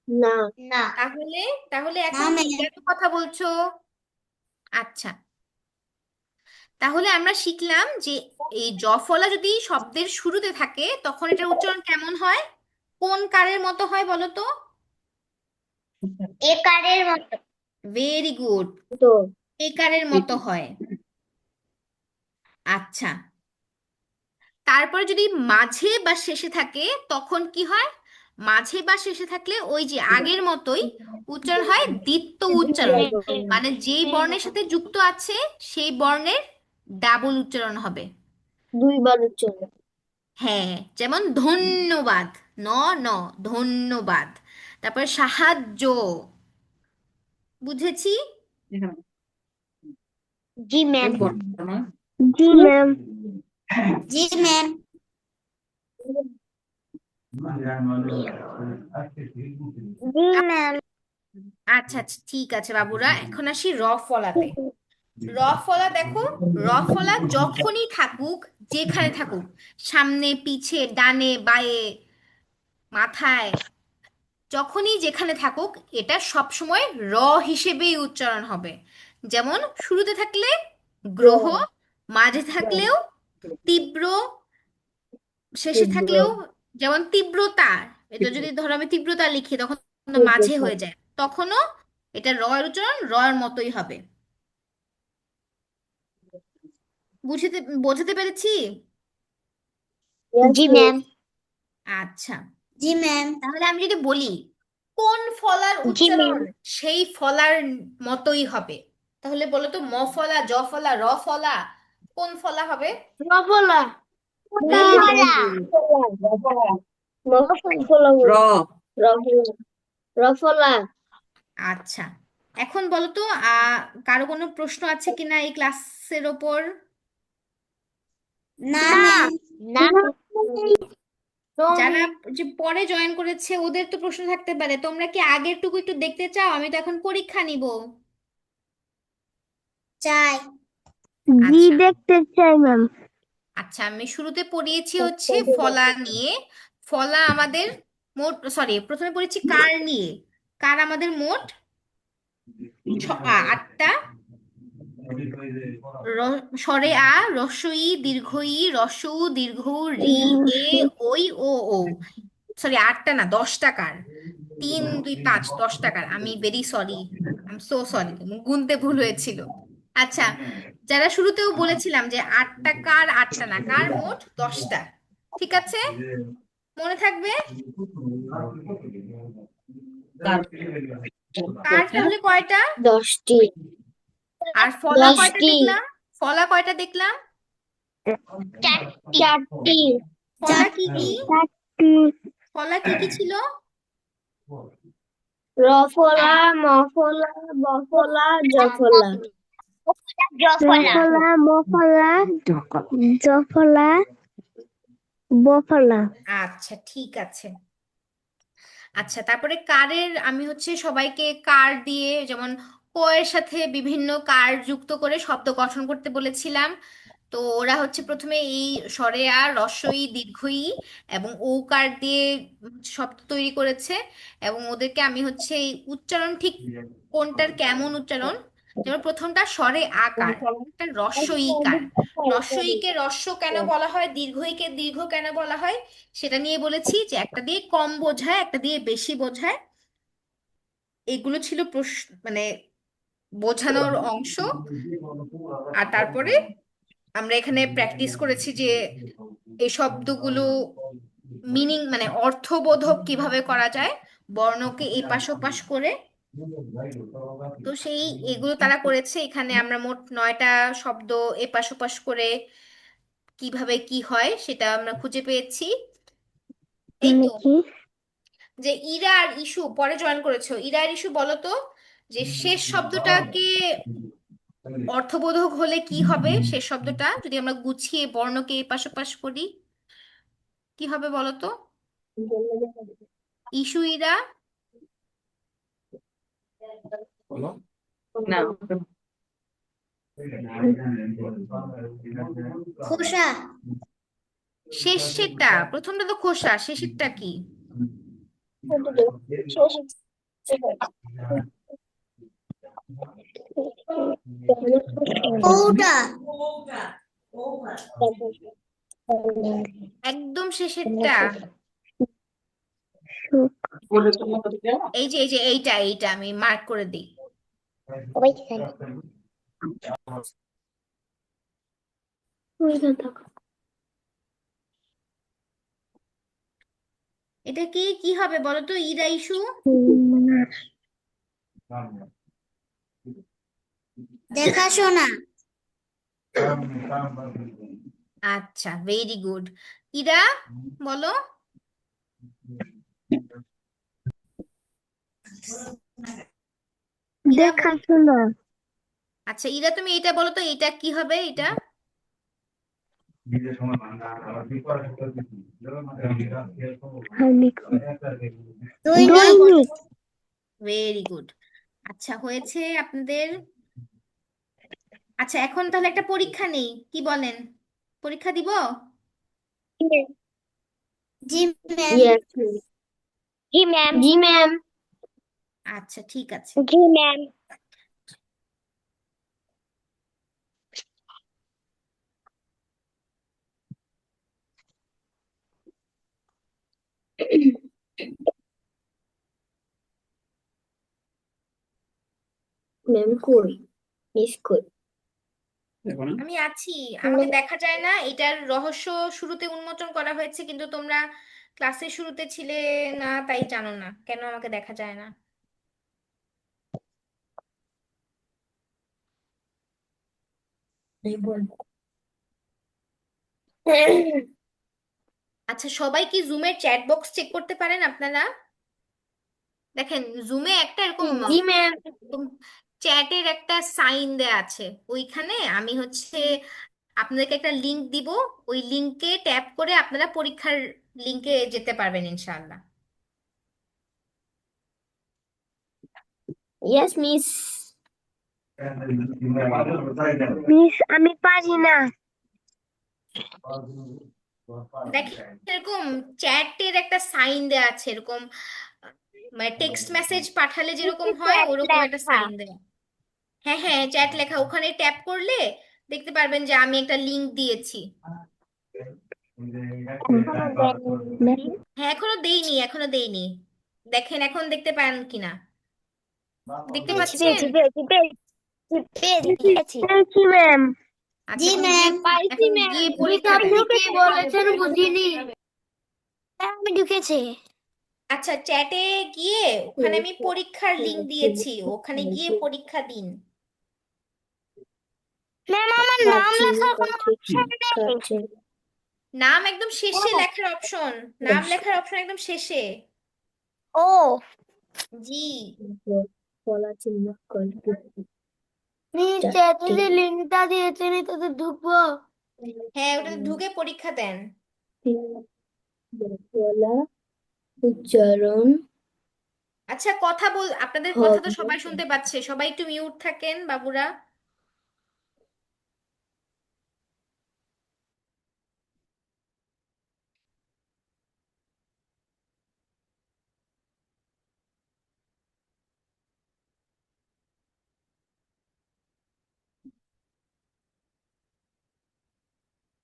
না না তাহলে তাহলে এখন কি কেন কথা বলছো? আচ্ছা, তাহলে আমরা শিখলাম যে এই জফলা যদি শব্দের শুরুতে থাকে তখন এটার উচ্চারণ কেমন হয়? কোন কারের মতো হয় বলো তো? একারের মতো ভেরি গুড, তো একারের মতো হয়। আচ্ছা, তারপরে যদি মাঝে বা শেষে থাকে তখন কি হয়? মাঝে বা শেষে থাকলে ওই যে আগের মতোই উচ্চারণ হয় দ্বিত্ব উচ্চারণ, মানে যেই বর্ণের সাথে যুক্ত আছে সেই বর্ণের ডাবল উচ্চারণ হবে। দুইবার উচ্চারণ হ্যাঁ, যেমন ধন্যবাদ, ন ন, ধন্যবাদ। তারপর সাহায্য, বুঝেছি? এখানে জি ম্যাম এরপর না? জি ম্যাম জি ম্যাম জি ম্যাম আচ্ছা আচ্ছা, ঠিক আছে বাবুরা, এখন আসি র ফলাতে। র ফলা দেখো, র ফলা যখনই থাকুক, যেখানে থাকুক, সামনে পিছে ডানে বায়ে মাথায়, যখনই যেখানে থাকুক এটা সবসময় র হিসেবেই উচ্চারণ হবে। যেমন শুরুতে থাকলে গ্রহ, মাঝে থাকলেও তীব্র, শেষে তীব্র থাকলেও যেমন তীব্রতা। এটা যদি ধরো আমি তীব্রতা লিখি তখন তো মাঝে তীব্রতা হয়ে যায়, তখনও এটা র এর উচ্চারণ র এর মতোই হবে। বুঝতে বোঝাতে পেরেছি? Yes, জি miss. ম্যাম আচ্ছা, জি ম্যাম তাহলে আমি যদি বলি কোন ফলার জি ম্যাম উচ্চারণ সেই ফলার মতোই হবে, তাহলে বলো তো, ম ফলা, জ ফলা, র ফলা, কোন ফলা হবে? রফলা ভেরি রফলা গুড। রফলা র রফলা রফলা আচ্ছা, এখন বলো তো কারো কোনো প্রশ্ন আছে কিনা এই ক্লাসের ওপর? না ম্যাম। না যারা যে পরে জয়েন করেছে ওদের তো প্রশ্ন থাকতে পারে, তোমরা কি আগেরটুকু একটু দেখতে চাও? আমি তো এখন পরীক্ষা নিব। চাই। জি আচ্ছা দেখতে চাই ম্যাম। আচ্ছা, আমি শুরুতে পড়িয়েছি হচ্ছে ফলা নিয়ে। ফলা আমাদের মোট, সরি, প্রথমে পড়েছি কার নিয়ে। কার আমাদের মোট আটটা। স্বরে আ, হ্রস্ব ই, দীর্ঘ ই, হ্রস্ব উ, দীর্ঘ উ, রি, এ, ওই, ও। সরি, আটটা না, 10 টাকার। 3 2 5, 10 টাকার। আমি very sorry, I am so sorry, গুনতে ভুল হয়েছিল। আচ্ছা, যারা শুরুতেও বলেছিলাম যে 8 টাকার, আটটা না, কার মোট 10টা। ঠিক আছে, মনে থাকবে। কার তাহলে কয়টা? 10টি। আর ফলা কয়টা 10টি। দেখলাম? ফলা কয়টা দেখলাম? 4টি। ফলা কি কি? 4টি। ফলা কি কি ছিল? রফলা, মফলা, বফলা, জফলা। রফলা, মফলা, জফলা, বফলা। আচ্ছা ঠিক আছে। আচ্ছা, তারপরে কারের আমি হচ্ছে সবাইকে কার দিয়ে, যেমন ক এর সাথে বিভিন্ন কার যুক্ত করে শব্দ গঠন করতে বলেছিলাম। তো ওরা হচ্ছে প্রথমে এই স্বরে আর, হ্রস্ব ই, দীর্ঘ ই এবং ঔকার দিয়ে শব্দ তৈরি করেছে। এবং ওদেরকে আমি হচ্ছে এই উচ্চারণ ঠিক কোনটার কেমন উচ্চারণ, যেমন প্রথমটা স্বরে আকার, একটা হ্রস্ব ইকার। হ্রস্ব ইকে হ্রস্ব কেন বলা হয়, দীর্ঘ ইকে দীর্ঘ কেন বলা হয়, সেটা নিয়ে বলেছি যে একটা দিয়ে কম বোঝায়, একটা দিয়ে বেশি বোঝায়। এগুলো ছিল মানে বোঝানোর অংশ। আর তারপরে আমরা এখানে প্র্যাকটিস করেছি যে এই শব্দগুলো মিনিং মানে অর্থবোধক কিভাবে করা যায়, বর্ণকে এপাশ ওপাশ করে। তো সেই এগুলো তারা করেছে। এখানে আমরা মোট 9টা শব্দ এপাশ ওপাশ করে কিভাবে কি হয় সেটা আমরা খুঁজে পেয়েছি। এই মানে তো, কি? যে ইরা আর ইস্যু পরে জয়েন করেছো, ইরা আর ইস্যু বলো তো, যে শেষ শব্দটাকে অর্থবোধক হলে কি হবে, শেষ শব্দটা যদি আমরা গুছিয়ে বর্ণকে এপাশ ওপাশ করি কি হবে বলো তো? ইস্যু, ইরা। না খোসা। শেষেরটা, প্রথমটা তো খোসা, শেষেরটা কি? কৌটা। একদম শেষেরটা। এই যে এইটা আমি মার্ক করে দিই। এটা কি কি হবে বলো তো, ইরা ইস্যু? দেখাশোনা। আচ্ছা, ভেরি গুড। ইরা বলো। ইরা দেখাশোনা। আচ্ছা ইরা, তুমি এটা বলো তো, এটা কি হবে এটা? দৈনিক। দৈনিক। Very good. আচ্ছা, হয়েছে আপনাদের। আচ্ছা, এখন তাহলে একটা পরীক্ষা নেই, কি বলেন? পরীক্ষা দিব? জি ম্যাম। Yes. জি ম্যাম। জি ম্যাম। আচ্ছা ঠিক আছে। জি ম্যাম। ম্যাম কই? মিস কই? আমি আছি। আমাকে দেখা যায় না, এটার রহস্য শুরুতে উন্মোচন করা হয়েছে, কিন্তু তোমরা ক্লাসের শুরুতে ছিলে না, তাই জানো না কেন আমাকে দেখা যায় না। আচ্ছা, সবাই কি জুমের চ্যাট বক্স চেক করতে পারেন আপনারা? দেখেন জুমে একটা এরকম জি ম্যাম। চ্যাটের একটা সাইন দেয়া আছে, ওইখানে আমি হচ্ছে আপনাদেরকে একটা লিংক দিব, ওই লিংকে ট্যাপ করে আপনারা পরীক্ষার লিংকে যেতে পারবেন ইনশাআল্লাহ। Yes miss. মিস আমি পারি না। দেখেন এরকম চ্যাটের একটা সাইন দেয়া আছে এরকম, মানে টেক্সট মেসেজ পাঠালে যেরকম হয় ওরকম একটা সাইন দেয়া। হ্যাঁ হ্যাঁ, চ্যাট লেখা, ওখানে ট্যাপ করলে দেখতে পারবেন যে আমি একটা লিংক দিয়েছি। হ্যাঁ এখনো দেইনি, এখনো দেইনি, দেখেন এখন দেখতে পান কিনা, দেখতে পেয়েছি পাচ্ছেন? পেয়েছি পেয়েছি পেয়েছি পেয়েছি পেয়েছি ম্যাম। আচ্ছা জি এখন ম্যাম। পাইছি এখন ম্যাম। গিয়ে মিস পরীক্ষা দেন। আপনি কি বলেছেন বুঝিনি। আমি ঢুকেছি। আচ্ছা চ্যাটে গিয়ে ওখানে আমি পরীক্ষার লিংক দিয়েছি, ওখানে গিয়ে পরীক্ষা দিন। ম্যাম আমার নাম লেখার কোনো অপশন নেই। নাম একদম শেষে লেখার অপশন, নাম লেখার অপশন একদম শেষে। ও জি। মিস চ্যাটে যে লিঙ্কটা দিয়েছেন এটাতে ঢুকবো? হ্যাঁ ওটাতে ঢুকে পরীক্ষা দেন। উচ্চারণ আচ্ছা কথা বল, আপনাদের কথা তো সবাই শুনতে পাচ্ছে, সবাই একটু মিউট থাকেন বাবুরা।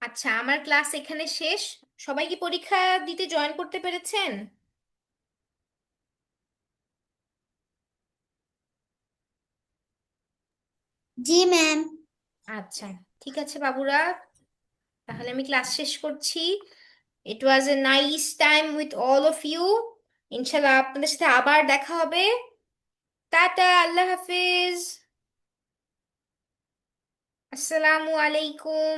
আচ্ছা আমার ক্লাস এখানে শেষ, সবাই কি পরীক্ষা দিতে জয়েন করতে পেরেছেন? জি ম্যাম। আচ্ছা ঠিক আছে বাবুরা, তাহলে আমি ক্লাস শেষ করছি। It was a nice time with all of you. ইনশাল্লাহ আপনাদের সাথে আবার দেখা হবে। টাটা, আল্লাহ হাফিজ, আসসালামু আলাইকুম।